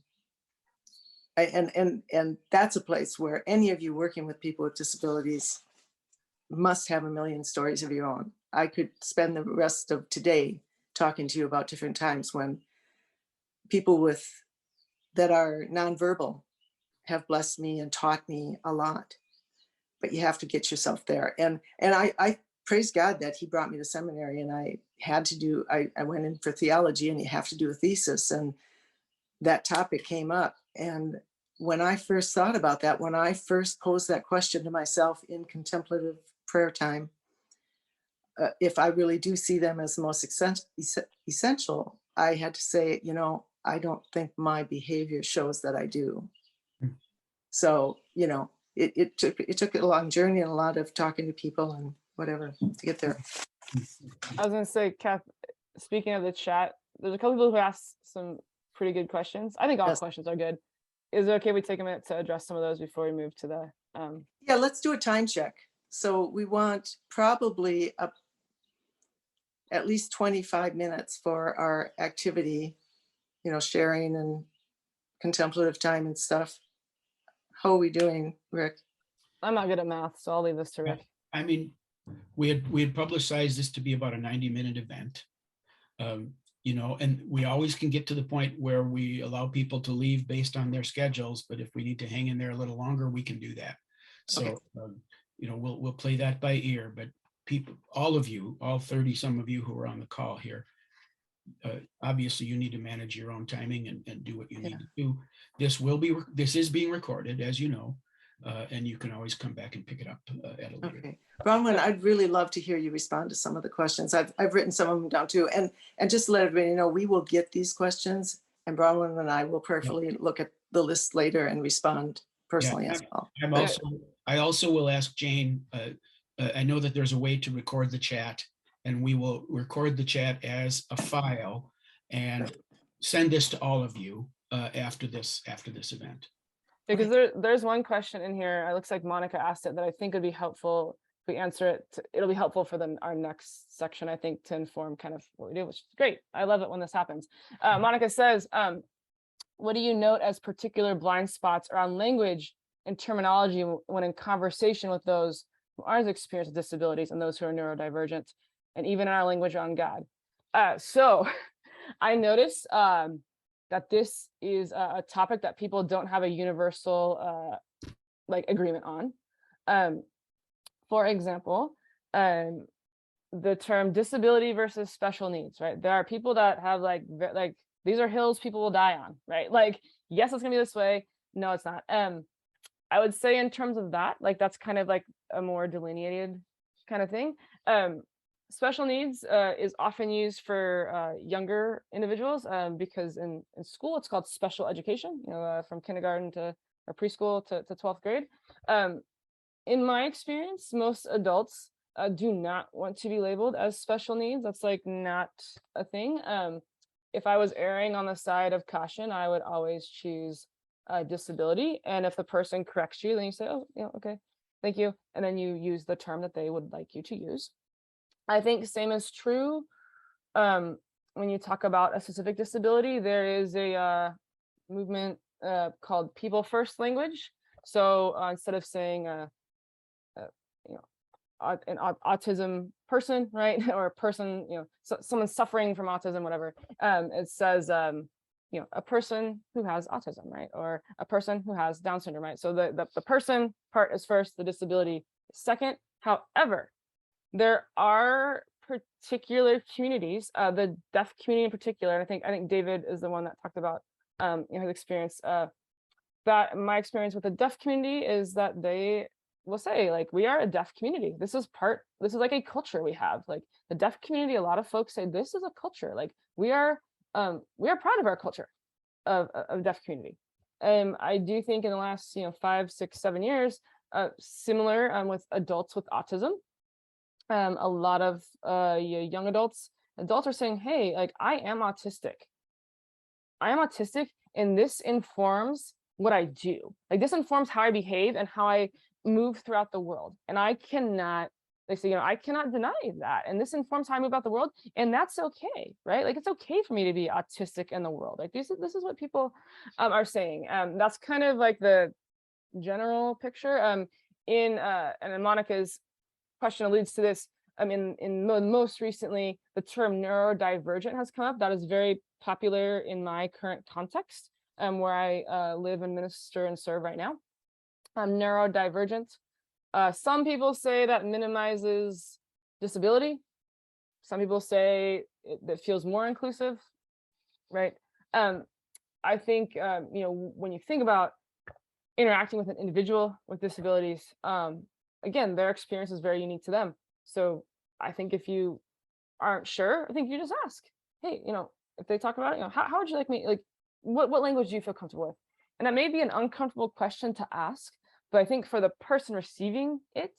Speaker 3: that's a place where any of you working with people with disabilities must have a million stories of your own. I could spend the rest of today talking to you about different times when people that are nonverbal have blessed me and taught me a lot. But you have to get yourself there. And I praise God that he brought me to seminary, and I had to do, I went in for theology, and you have to do a thesis, and that topic came up. And when I first thought about that, when I first posed that question to myself in contemplative prayer time, if I really do see them as the most essential, I had to say, you know, I don't think my behavior shows that I do. So, you know, it took a long journey and a lot of talking to people and whatever to get there.
Speaker 2: I was gonna say, Kath, speaking of the chat, there's a couple people who asked some pretty good questions. I think all
Speaker 3: Yes.
Speaker 2: questions are good. Is it okay we take a minute to address some of those before we move to the
Speaker 3: Yeah, let's do a time check. So we want probably at least 25 minutes for our activity, you know, sharing and contemplative time and stuff. How are we doing, Rick?
Speaker 2: I'm not good at math, so I'll leave this to Rick.
Speaker 1: I mean, we had publicized this to be about a 90-minute event. You know, and we always can get to the point where we allow people to leave based on their schedules, but if we need to hang in there a little longer, we can do that. So,
Speaker 3: Okay.
Speaker 1: you know, we'll play that by ear, but people, all of you, all 30 some of you who are on the call here, obviously you need to manage your own timing and do what you need to do. This is being recorded, as you know, and you can always come back and pick it up at a later.
Speaker 3: Okay. Bronwyn, I'd really love to hear you respond to some of the questions. I've written some of them down too. And just to let everybody know, we will get these questions, and Bronwyn and I will prayerfully look at the list later and respond personally as well.
Speaker 1: I also will ask Jane, I know that there's a way to record the chat, and we will record the chat as a file and send this to all of you after this event.
Speaker 2: Because there's one question in here, it looks like Monica asked it, that I think would be helpful if we answer it. It'll be helpful for our next section, I think, to inform kind of what we do, which is great. I love it when this happens. Monica says, what do you note as particular blind spots around language and terminology when in conversation with those who aren't experienced with disabilities and those who are neurodivergent, and even in our language on God? So I noticed that this is a topic that people don't have a universal like agreement on. For example, the term disability versus special needs, right? There are people that have like these are hills people will die on, right? Like, yes, it's gonna be this way. No, it's not. I would say in terms of that, like that's kind of like a more delineated kind of thing. Special needs is often used for younger individuals because in school it's called special education, you know, from kindergarten to or preschool to 12th grade. In my experience, most adults do not want to be labeled as special needs. That's like not a thing. If I was erring on the side of caution, I would always choose disability. And if the person corrects you, then you say, oh, yeah, okay, thank you. And then you use the term that they would like you to use. I think same is true when you talk about a specific disability. There is a movement called People First language. So instead of saying, you know, an autism person, right, or a person, you know, someone suffering from autism, whatever, it says, you know, a person who has autism, right, or a person who has Down syndrome, right. So the person part is first, the disability is second. However, there are particular communities, the deaf community in particular, and I think David is the one that talked about you know, his experience that my experience with the deaf community is that they will say, like, we are a deaf community. This is like a culture we have. Like the deaf community, a lot of folks say this is a culture. Like we are proud of our culture of deaf community. I do think in the last 5, 6, 7 years, similar with adults with autism, a lot of young adults are saying, hey, like I am autistic, and this informs what I do. Like this informs how I behave and how I move throughout the world. And I cannot, they say, I cannot deny that. And this informs how I move about the world. And that's okay, right? Like it's okay for me to be autistic in the world. Like this is what people are saying. That's kind of like the general picture. And Monica's question alludes to this. Most recently, the term neurodivergent has come up. That is very popular in my current context, where I live and minister and serve right now. Neurodivergent. Some people say that minimizes disability. Some people say that feels more inclusive, right? I think when you think about interacting with an individual with disabilities, again, their experience is very unique to them. So I think if you aren't sure, I think you just ask, hey, if they talk about it, how would you like me, like, what language do you feel comfortable with? And that may be an uncomfortable question to ask, but I think for the person receiving it,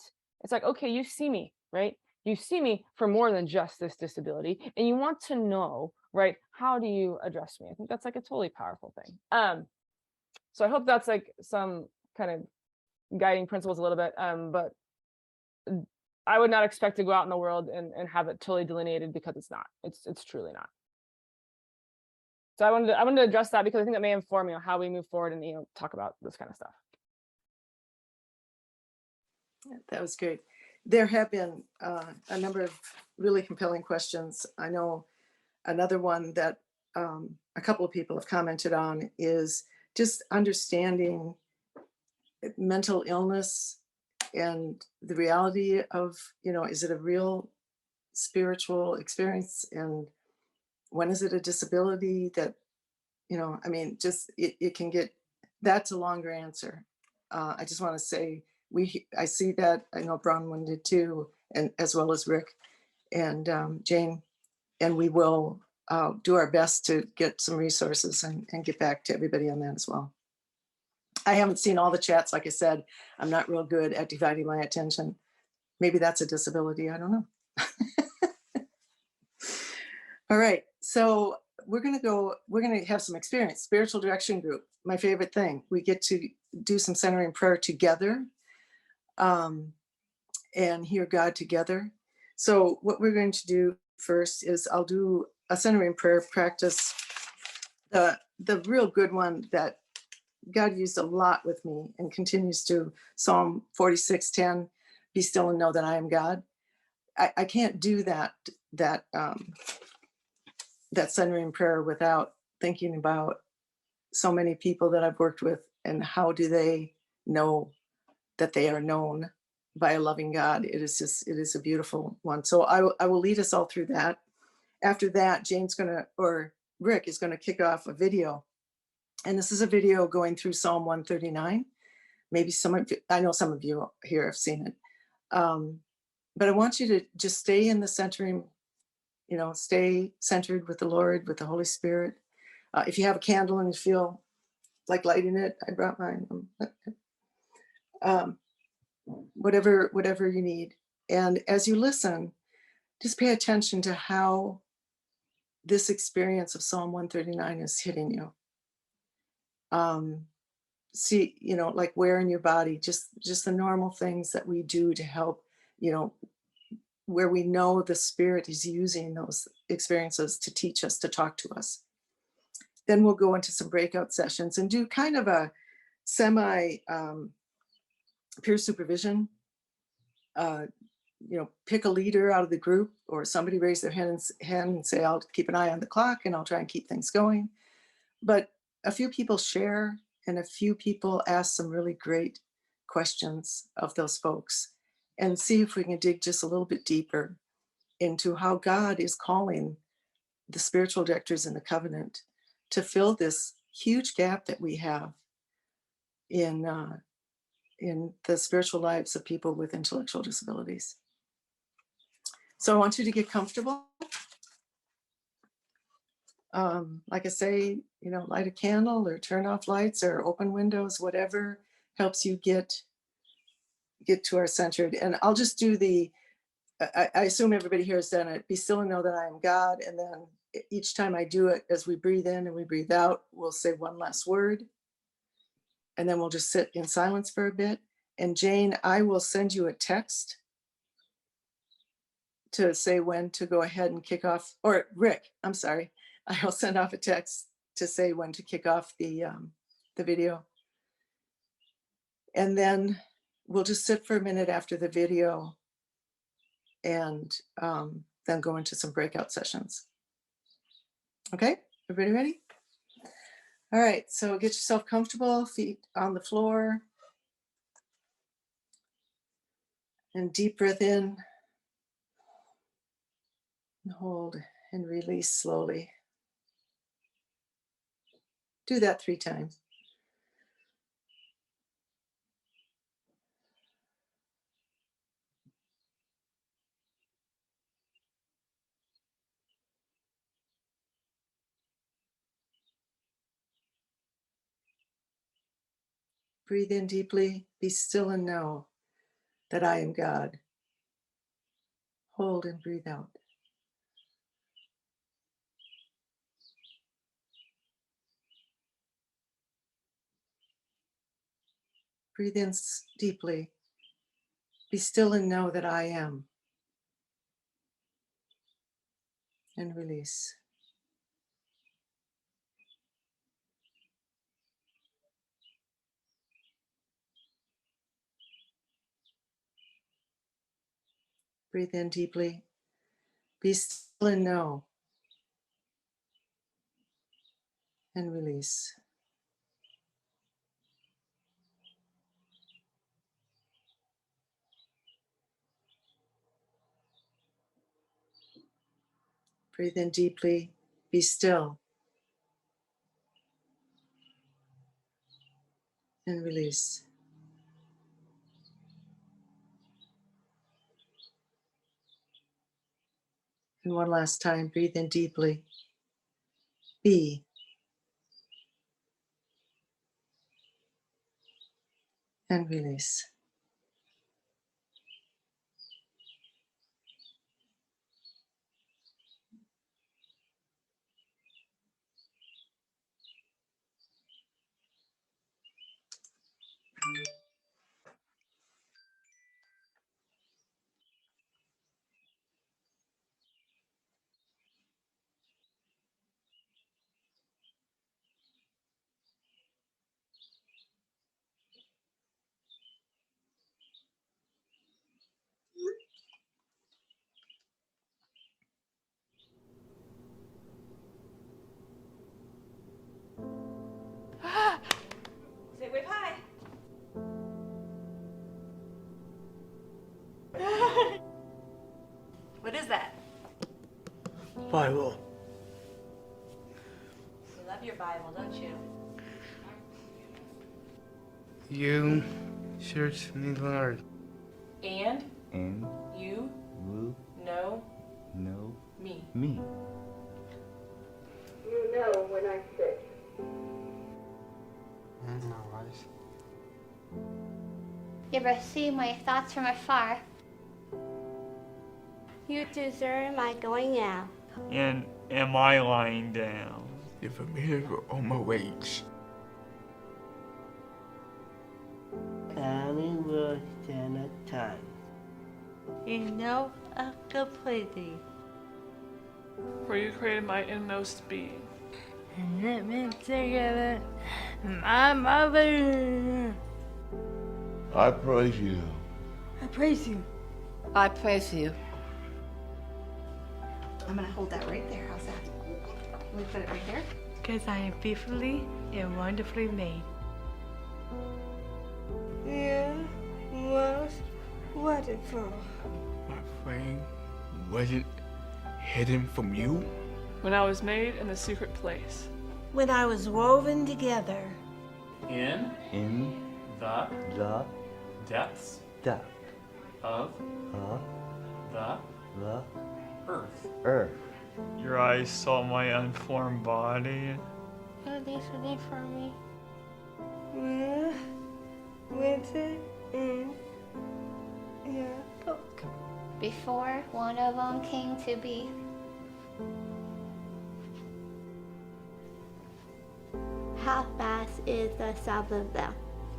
Speaker 2: it's like, okay, you see me, right? You see me for more than just this disability, and you want to know, right? How do you address me? I think that's like a totally powerful thing. So I hope that's like some kind of guiding principles a little bit, but I would not expect to go out in the world and have it totally delineated, because it's not. It's truly not. So I wanted to address that, because I think that may inform how we move forward and talk about this kind of stuff.
Speaker 3: That was great. There have been a number of really compelling questions. I know another one that a couple of people have commented on is just understanding mental illness and the reality of, is it a real spiritual experience, and when is it a disability that, just it can get, that's a longer answer. I just want to say, I see that, I know Bronwyn did too, and as well as Rick and Jane, and we will do our best to get some resources and get back to everybody on that as well. I haven't seen all the chats. Like I said, I'm not real good at dividing my attention. Maybe that's a disability. I don't know. All right. So we're going to have some experience. Spiritual direction group, my favorite thing. We get to do some centering prayer together and hear God together. So what we're going to do first is I'll do a centering prayer practice. The real good one that God used a lot with me and continues to, Psalm 46:10, be still and know that I am God. I can't do that centering prayer without thinking about so many people that I've worked with, and how do they know that they are known by a loving God. It is a beautiful one. So I will lead us all through that. After that, Rick is going to kick off a video. And this is a video going through Psalm 139. Maybe I know some of you here have seen it. But I want you to just stay in the centering, stay centered with the Lord, with the Holy Spirit. If you have a candle and you feel like lighting it, I brought mine. Whatever you need. And as you listen, just pay attention to how this experience of Psalm 139 is hitting you. See, like where in your body, just the normal things that we do to help, where we know the Spirit is using those experiences to teach us, to talk to us. Then we'll go into some breakout sessions and do kind of a semi peer supervision. Pick a leader out of the group, or somebody raise their hand and say, I'll keep an eye on the clock and I'll try and keep things going. But a few people share, and a few people ask some really great questions of those folks, and see if we can dig just a little bit deeper into how God is calling the spiritual directors in the covenant to fill this huge gap that we have in the spiritual lives of people with intellectual disabilities. So I want you to get comfortable. Like I say, light a candle or turn off lights or open windows, whatever helps you get to our centered. And I'll just do I assume everybody here has done it. Be still and know that I am God. And then each time I do it, as we breathe in and we breathe out, we'll say one last word. And then we'll just sit in silence for a bit. And Jane, I will send you a text to say when to go ahead and kick off, or Rick, I'm sorry. I'll send off a text to say when to kick off the video. And then we'll just sit for a minute after the video and then go into some breakout sessions. Okay, everybody ready? All right, so get yourself comfortable, feet on the floor. And deep breath in. And hold and release slowly. Do that 3 times. Breathe in deeply, be still and know that I am God. Hold and breathe out. Breathe in deeply, be still and know that I am. And release. Breathe in deeply, be still and know. And release. Breathe in deeply, be still. And release. And one last time, breathe in deeply. Be. And release.
Speaker 8: Say wave hi. What is that?
Speaker 9: Bible.
Speaker 8: You love your Bible, don't you?
Speaker 9: You search me, Lord.
Speaker 8: And
Speaker 10: And
Speaker 8: you
Speaker 10: will
Speaker 8: know
Speaker 10: know
Speaker 8: me.
Speaker 10: me.
Speaker 3: You know when I'm sick.
Speaker 9: And my eyes.
Speaker 11: You ever see my thoughts from afar? You deserve my going out.
Speaker 12: And am I lying down?
Speaker 9: If I'm here on my wage.
Speaker 13: Only will stand a time.
Speaker 8: You know completely.
Speaker 14: For you created my inmost being.
Speaker 8: And let me together, my mother.
Speaker 10: I praise you.
Speaker 8: I praise you.
Speaker 11: I praise you.
Speaker 8: I'm gonna hold that right there. How's that? Let me put it right there. Because I am fearfully and wonderfully made. You was wonderful.
Speaker 9: My flame wasn't hidden from you.
Speaker 14: When I was made in the secret place.
Speaker 8: When I was woven together.
Speaker 12: in
Speaker 13: the
Speaker 12: the depths
Speaker 13: depth
Speaker 12: of
Speaker 13: of
Speaker 12: the
Speaker 13: the
Speaker 12: earth.
Speaker 13: earth.
Speaker 12: Your eyes saw my unformed body.
Speaker 11: Are these ready for me?
Speaker 8: With it in your book.
Speaker 11: Before one of them came to be. How fast is the sum of them?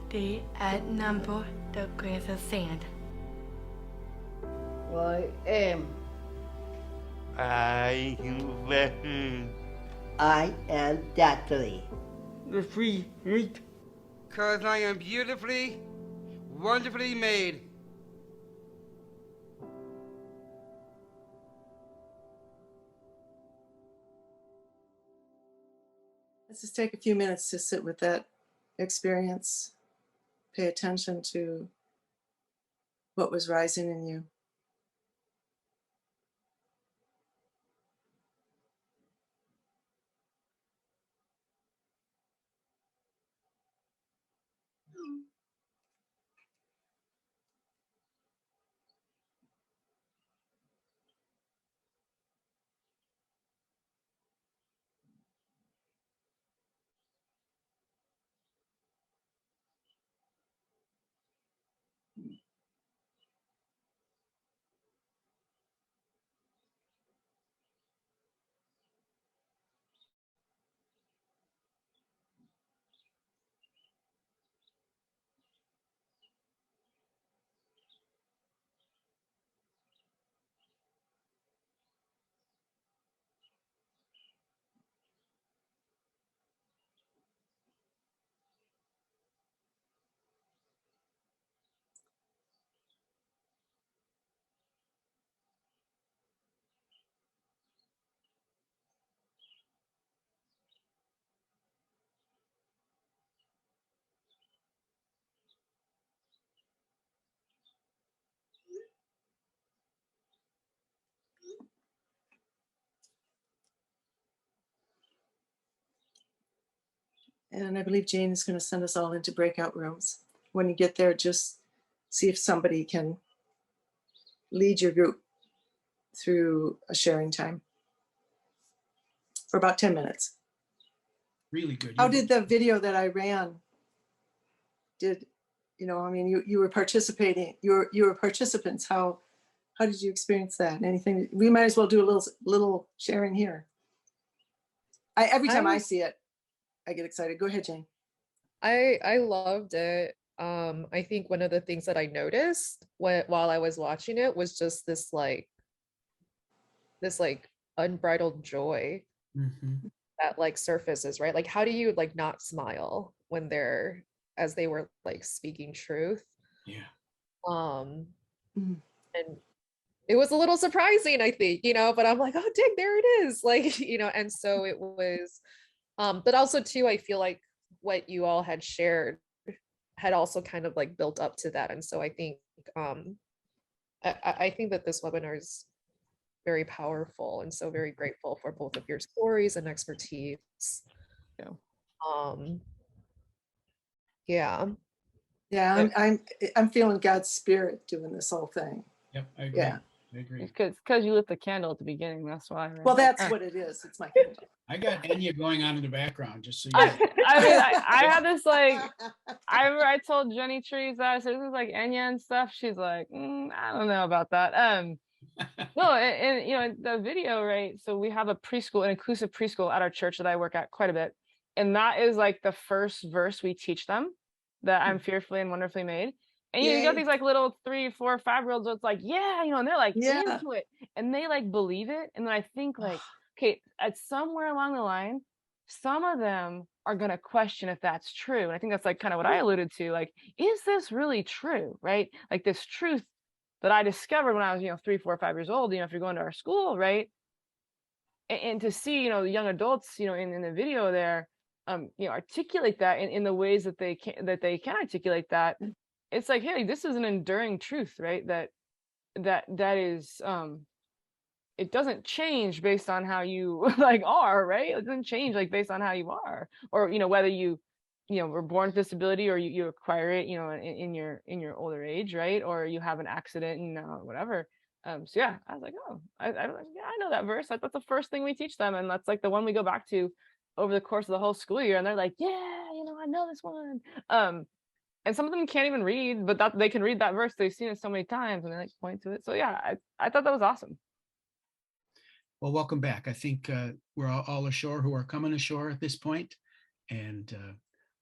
Speaker 8: They outnumber the grains of sand.
Speaker 13: I am.
Speaker 10: I am
Speaker 13: I am deathly.
Speaker 12: The free meat.
Speaker 9: 'Cause I am beautifully, wonderfully made.
Speaker 3: Let's just take a few minutes to sit with that experience. Pay attention to what was rising in you. And I believe Jane is going to send us all into breakout rooms. When you get there, just see if somebody can lead your group through a sharing time for about 10 minutes.
Speaker 1: Really good.
Speaker 3: How did the video that I ran, you were participating, you were participants. How did you experience that? Anything? We might as well do a little sharing here. Every time I see it, I get excited. Go ahead, Jane.
Speaker 15: I loved it. I think one of the things that I noticed while I was watching it was just this unbridled joy that like surfaces, right? Like, how do you like not smile when as they were like speaking truth?
Speaker 1: Yeah.
Speaker 15: And it was a little surprising, I think, but I'm like, oh, dang, there it is. Like, and so it was, but also too, I feel like what you all had shared had also kind of like built up to that. And so I think, I think that this webinar is very powerful, and so very grateful for both of your stories and expertise.
Speaker 3: Yeah, I'm feeling God's spirit doing this whole thing.
Speaker 1: Yep, I agree.
Speaker 3: Yeah.
Speaker 1: I agree.
Speaker 2: It's because you lit the candle at the beginning. That's why. Right?
Speaker 3: Well, that's what it is. It's my candle.
Speaker 1: I got Enya going on in the background, just so you know.
Speaker 2: I had this like, I remember I told Jenny Trees that I said, this is like Enya and stuff. She's like, I don't know about that. No, and the video, right? So we have an inclusive preschool at our church that I work at quite a bit. And that is like the first verse we teach them, that I'm fearfully and wonderfully made. And you got these like little 3, 4, 5-year-olds. It's like, and they're like into it, and they like believe it. And then I think like, okay, at somewhere along the line, some of them are gonna question if that's true. And I think that's like kind of what I alluded to. Like, is this really true, right? Like this truth that I discovered when I was 3, 4, 5 years old. If you're going to our school, right? And to see the young adults in the video there, articulate that in the ways that they can articulate that. It's like, hey, this is an enduring truth, right? That is, it doesn't change based on how you like are, right? It doesn't change like based on how you are, or whether you were born with disability, or you acquire it, in your older age, right? Or you have an accident and whatever. So yeah, I was like, oh, I know that verse. That's the first thing we teach them, and that's like the one we go back to over the course of the whole school year. And they're like, yeah, I know this one. And some of them can't even read, but that they can read that verse. They've seen it so many times, and they like point to it. So yeah, I thought that was awesome.
Speaker 1: Well, welcome back. I think we're all ashore who are coming ashore at this point, and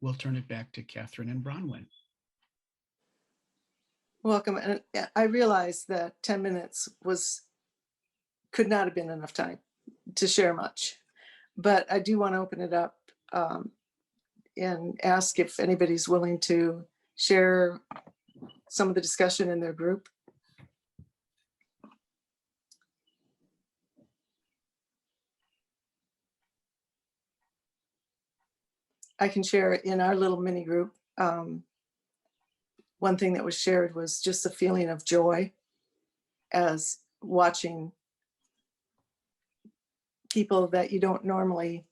Speaker 1: we'll turn it back to Kathryn and Bronwyn.
Speaker 3: Welcome. And I realized that 10 minutes could not have been enough time to share much, but I do want to open it up and ask if anybody's willing to share some of the discussion in their group. I can share in our little mini group. One thing that was shared was just a feeling of joy as watching people that you don't normally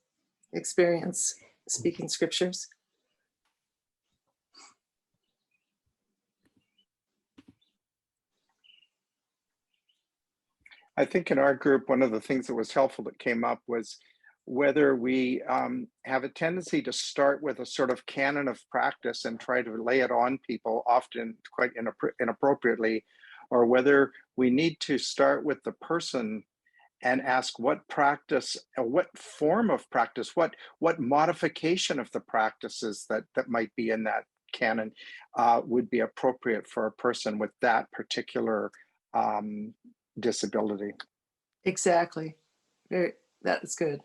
Speaker 3: experience speaking scriptures.
Speaker 16: I think in our group, one of the things that was helpful that came up was whether we have a tendency to start with a sort of canon of practice and try to lay it on people, often quite inappropriately, or whether we need to start with the person and ask what practice, what form of practice, what modification of the practices that might be in that canon would be appropriate for a person with that particular disability.
Speaker 3: Exactly. That is good.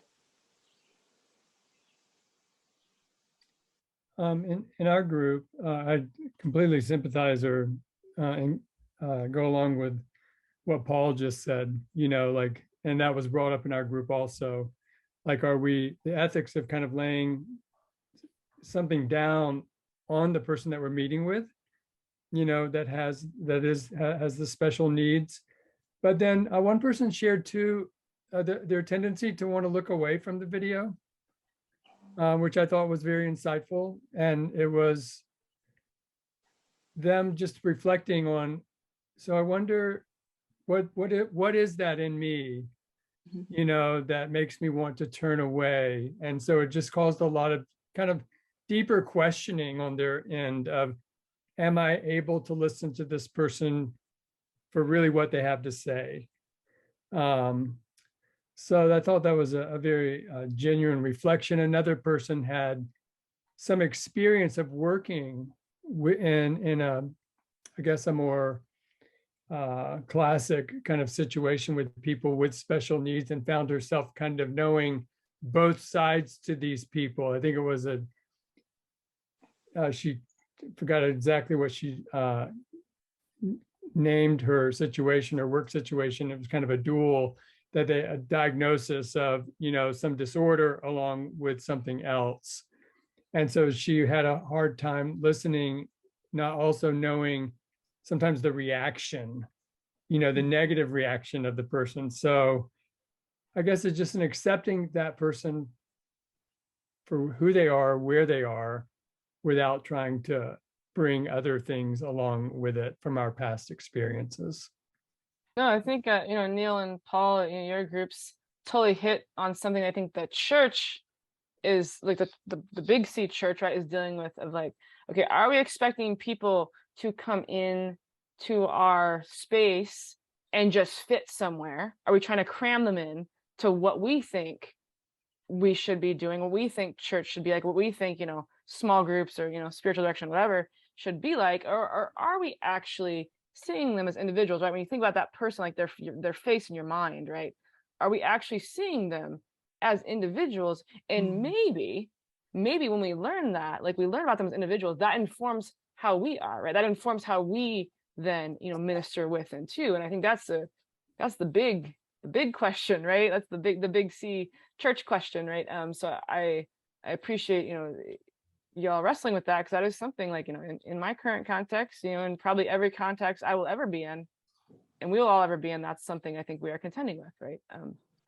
Speaker 17: In our group, I completely sympathize and go along with what Paul just said, and that was brought up in our group also. Like, are we, the ethics of kind of laying something down on the person that we're meeting with, that has the special needs. But then one person shared too, their tendency to want to look away from the video, which I thought was very insightful. And it was them just reflecting on, so I wonder what is that in me, that makes me want to turn away. And so it just caused a lot of kind of deeper questioning on their end of, am I able to listen to this person for really what they have to say? So I thought that was a very genuine reflection. Another person had some experience of working in a, I guess, a more classic kind of situation with people with special needs, and found herself kind of knowing both sides to these people. I think it was she forgot exactly what she named her situation, her work situation. It was kind of a dual, that a diagnosis of, some disorder along with something else. And so she had a hard time listening, not also knowing sometimes the reaction, the negative reaction of the person. So I guess it's just an accepting that person for who they are, where they are, without trying to bring other things along with it from our past experiences.
Speaker 2: No, I think, Neil and Paul, your groups totally hit on something I think the church is, like the big C church, right, is dealing with, of like, okay, are we expecting people to come in to our space and just fit somewhere? Are we trying to cram them in to what we think we should be doing, what we think church should be like, what we think, small groups or, spiritual direction, whatever should be like? Or are we actually seeing them as individuals, right? When you think about that person, like their face in your mind, right? Are we actually seeing them as individuals? And maybe when we learn that, like we learn about them as individuals, that informs how we are, right? That informs how we then, minister with and to. And I think that's the big question, right? That's the big C church question, right? So I appreciate, y'all wrestling with that, because that is something, like, in my current context, and probably every context I will ever be in, and we will all ever be in, that's something I think we are contending with, right?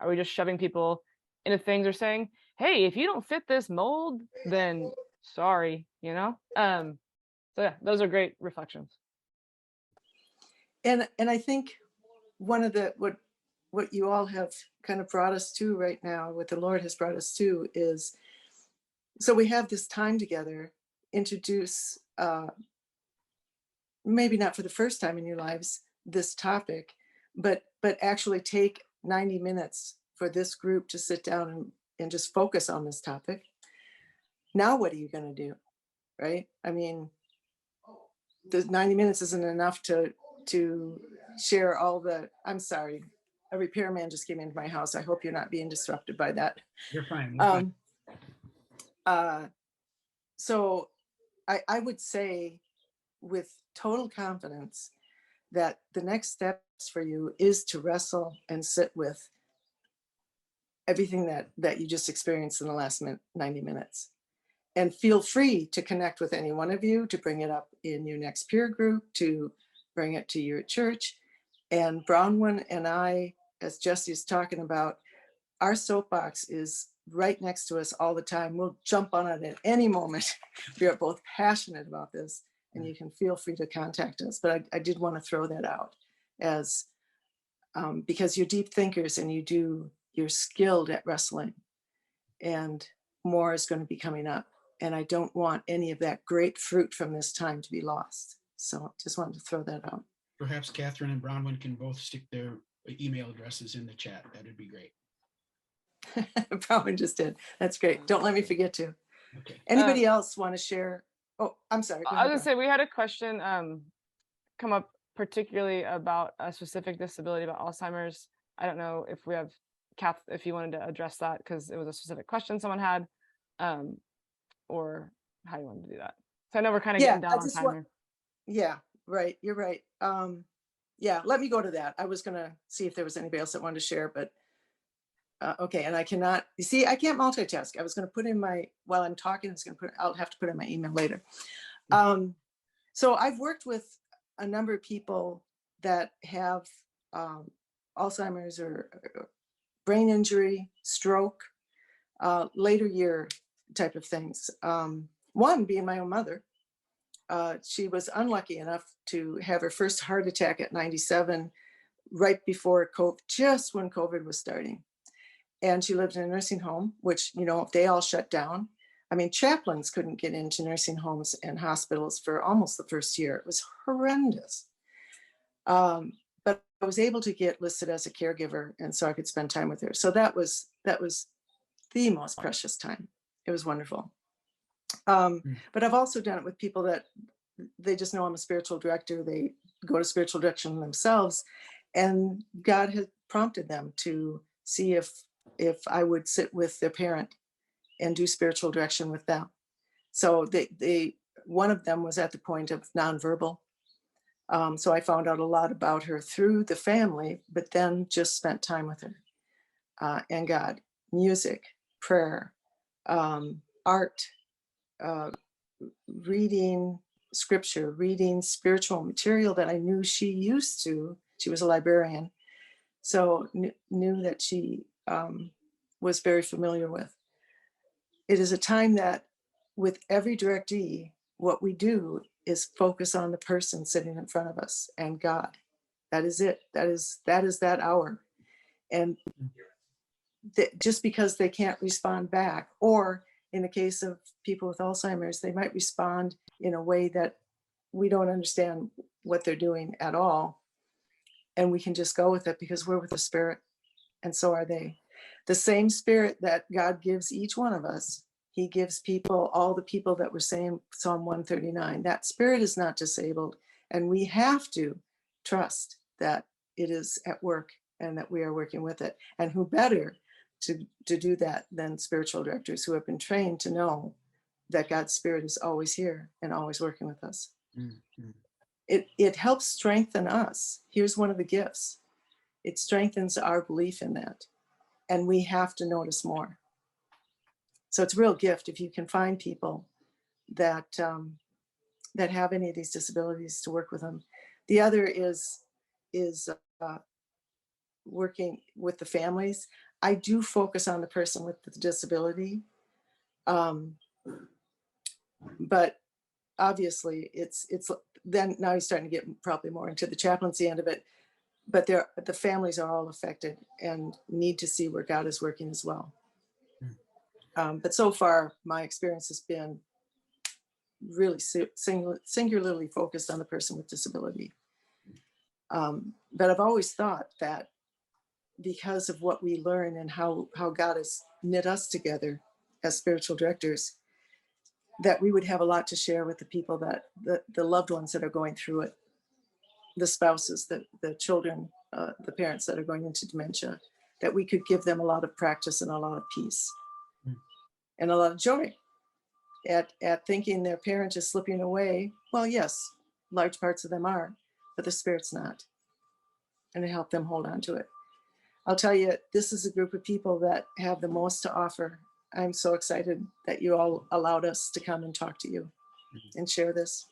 Speaker 2: Are we just shoving people into things, or saying, hey, if you don't fit this mold, then sorry, you know? So yeah, those are great reflections.
Speaker 3: And I think one of the, what you all have kind of brought us to right now, what the Lord has brought us to is, so we have this time together, introduce, maybe not for the first time in your lives, this topic, but actually take 90 minutes for this group to sit down and just focus on this topic. Now, what are you going to do? Right? I mean, the 90 minutes isn't enough to share all the, I'm sorry, a repairman just came into my house. I hope you're not being disrupted by that.
Speaker 1: You're fine. You're fine.
Speaker 3: So I would say with total confidence that the next steps for you is to wrestle and sit with everything that you just experienced in the last 90 minutes. And feel free to connect with any one of you, to bring it up in your next peer group, to bring it to your church. And Bronwyn and I, as Jesse is talking about, our soapbox is right next to us all the time. We'll jump on it at any moment. We are both passionate about this, and you can feel free to contact us. But I did want to throw that out as, because you're deep thinkers and you're skilled at wrestling, and more is going to be coming up. And I don't want any of that great fruit from this time to be lost. So just wanted to throw that out.
Speaker 1: Perhaps Kathryn and Bronwyn can both stick their email addresses in the chat. That'd be great.
Speaker 3: Bronwyn just did. That's great. Don't let me forget to.
Speaker 1: Okay.
Speaker 3: Anybody else want to share? Oh, I'm sorry.
Speaker 2: I was gonna say, we had a question come up particularly about a specific disability, about Alzheimer's. I don't know if we have, Kath, if you wanted to address that, because it was a specific question someone had, or how you wanted to do that. So I know we're kind of getting down on time here.
Speaker 3: Yeah, right. You're right. Yeah, let me go to that. I was going to see if there was anybody else that wanted to share, but okay. And I cannot, you see, I can't multitask. I was going to put in my, while I'm talking, I'll have to put in my email later. So I've worked with a number of people that have Alzheimer's or brain injury, stroke, later year type of things. One being my own mother. She was unlucky enough to have her first heart attack at 97, right before COVID, just when COVID was starting. And she lived in a nursing home, which, you know, they all shut down. I mean, chaplains couldn't get into nursing homes and hospitals for almost the first year. It was horrendous. But I was able to get listed as a caregiver, and so I could spend time with her. So that was the most precious time. It was wonderful. But I've also done it with people that they just know I'm a spiritual director. They go to spiritual direction themselves, and God has prompted them to see if I would sit with their parent and do spiritual direction with them. So one of them was at the point of nonverbal. So I found out a lot about her through the family, but then just spent time with her and God, music, prayer, art, reading scripture, reading spiritual material that I knew she used to. She was a librarian, so knew that she was very familiar with. It is a time that with every directee, what we do is focus on the person sitting in front of us and God. That is it. That is that hour. And just because they can't respond back, or in the case of people with Alzheimer's, they might respond in a way that we don't understand what they're doing at all. And we can just go with it because we're with the Spirit, and so are they. The same Spirit that God gives each one of us, He gives people, all the people that were saying Psalm 139. That Spirit is not disabled, and we have to trust that it is at work and that we are working with it. And who better to do that than spiritual directors who have been trained to know that God's Spirit is always here and always working with us. Mm-hmm. It helps strengthen us. Here's one of the gifts. It strengthens our belief in that. And we have to notice more. So it's a real gift if you can find people that that have any of these disabilities to work with them. The other is working with the families. I do focus on the person with the disability. But obviously it's then now you're starting to get probably more into the chaplaincy end of it, but the families are all affected and need to see where God is working as well. But so far my experience has been really singularly focused on the person with disability. But I've always thought that because of what we learn and how God has knit us together as spiritual directors, that we would have a lot to share with the people that the loved ones that are going through it, the spouses, the children, the parents that are going into dementia, that we could give them a lot of practice and a lot of peace and a lot of joy at thinking their parent is slipping away. Well, yes, large parts of them are, but the spirit's not. And to help them hold on to it. I'll tell you, this is a group of people that have the most to offer. I'm so excited that you all allowed us to come and talk to you and share this.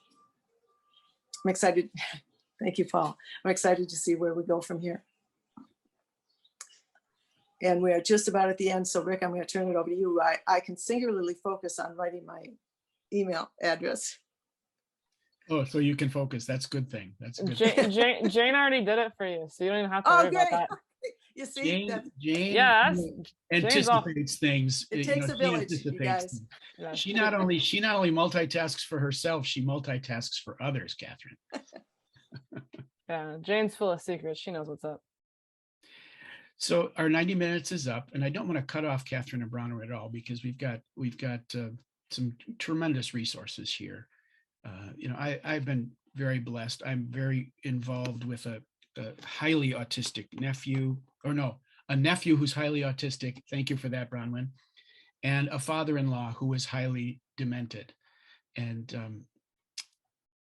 Speaker 3: I'm excited. Thank you, Paul. I'm excited to see where we go from here. And we are just about at the end. So Rick, I'm going to turn it over to you. I can singularly focus on writing my email address.
Speaker 1: Oh, so you can focus. That's a good thing. That's a good thing.
Speaker 2: Jane already did it for you, so you don't even have to worry about that.
Speaker 3: You see,
Speaker 1: Jane
Speaker 2: yeah,
Speaker 1: anticipates things.
Speaker 3: It takes a village, you guys.
Speaker 1: Yeah. She not only multitasks for herself, she multitasks for others, Kathryn.
Speaker 2: Yeah, Jane's full of secrets. She knows what's up.
Speaker 1: So our 90 minutes is up, and I don't want to cut off Kathryn and Bronwyn at all because we've got some tremendous resources here. I've been very blessed. I'm very involved with a highly autistic nephew, a nephew who's highly autistic. Thank you for that, Bronwyn. And a father-in-law who is highly demented. And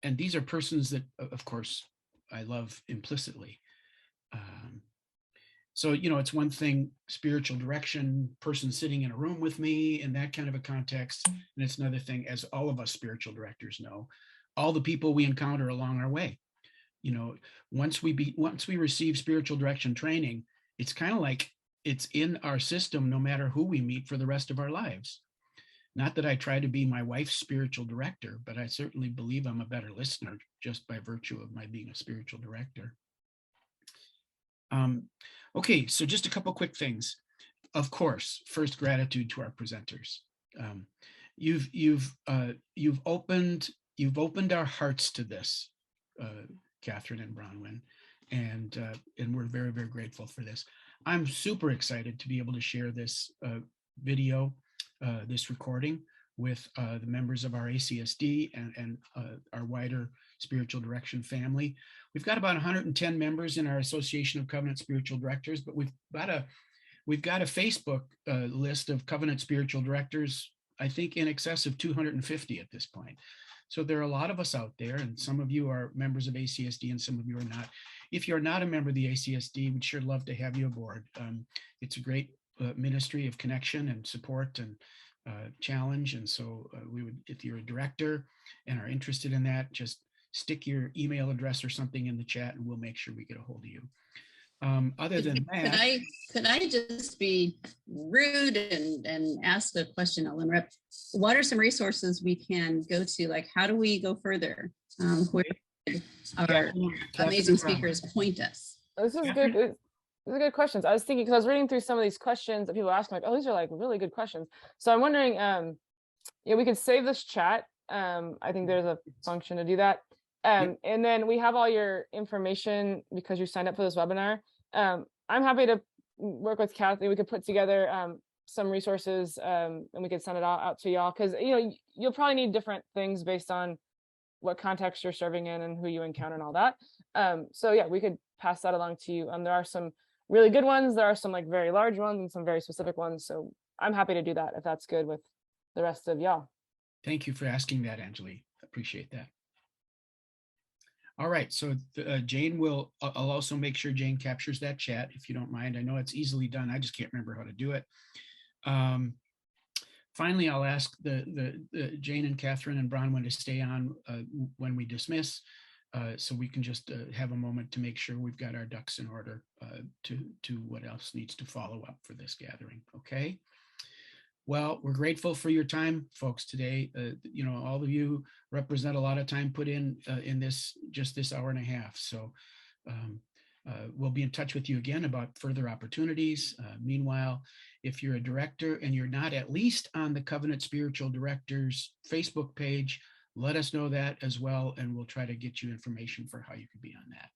Speaker 1: these are persons that, of course, I love implicitly. So, it's one thing, spiritual direction, person sitting in a room with me in that kind of a context. And it's another thing, as all of us spiritual directors know, all the people we encounter along our way. Once we receive spiritual direction training, it's kind of like it's in our system no matter who we meet for the rest of our lives. Not that I try to be my wife's spiritual director, but I certainly believe I'm a better listener just by virtue of my being a spiritual director. Okay, so just a couple quick things. Of course, first, gratitude to our presenters. You've opened our hearts to this, Kathryn and Bronwyn, and we're very, very grateful for this. I'm super excited to be able to share this video, this recording with the members of our ACSD and our wider spiritual direction family. We've got about 110 members in our Association of Covenant Spiritual Directors, but we've got a Facebook list of Covenant Spiritual Directors, I think in excess of 250 at this point. So there are a lot of us out there, and some of you are members of ACSD and some of you are not. If you're not a member of the ACSD, we'd sure love to have you aboard. It's a great ministry of connection and support and challenge. And so we would, if you're a director and are interested in that, just stick your email address or something in the chat and we'll make sure we get a hold of you. Other than that,
Speaker 7: could I just be rude and ask a question, Ellen Rep? What are some resources we can go to? Like, how do we go further? Where our amazing speakers point us?
Speaker 2: This is good. These are good questions. I was thinking, because I was reading through some of these questions that people ask, like, oh, these are like really good questions. So I'm wondering, we could save this chat. I think there's a function to do that. And then we have all your information because you signed up for this webinar. I'm happy to work with Kathy. We could put together some resources and we could send it out to y'all, because you'll probably need different things based on what context you're serving in and who you encounter and all that. So yeah, we could pass that along to you. There are some really good ones. There are some like very large ones and some very specific ones. So I'm happy to do that if that's good with the rest of y'all.
Speaker 1: Thank you for asking that, Angeli. Appreciate that. All right, so Jane I'll also make sure Jane captures that chat if you don't mind. I know it's easily done. I just can't remember how to do it. Finally, I'll ask the Jane and Kathryn and Bronwyn to stay on when we dismiss, so we can just have a moment to make sure we've got our ducks in order to what else needs to follow up for this gathering, okay? Well, we're grateful for your time, folks, today. You know, all of you represent a lot of time put in this, just this hour and a half. So we'll be in touch with you again about further opportunities. Meanwhile, if you're a director and you're not at least on the Covenant Spiritual Directors Facebook page, let us know that as well, and we'll try to get you information for how you can be on that.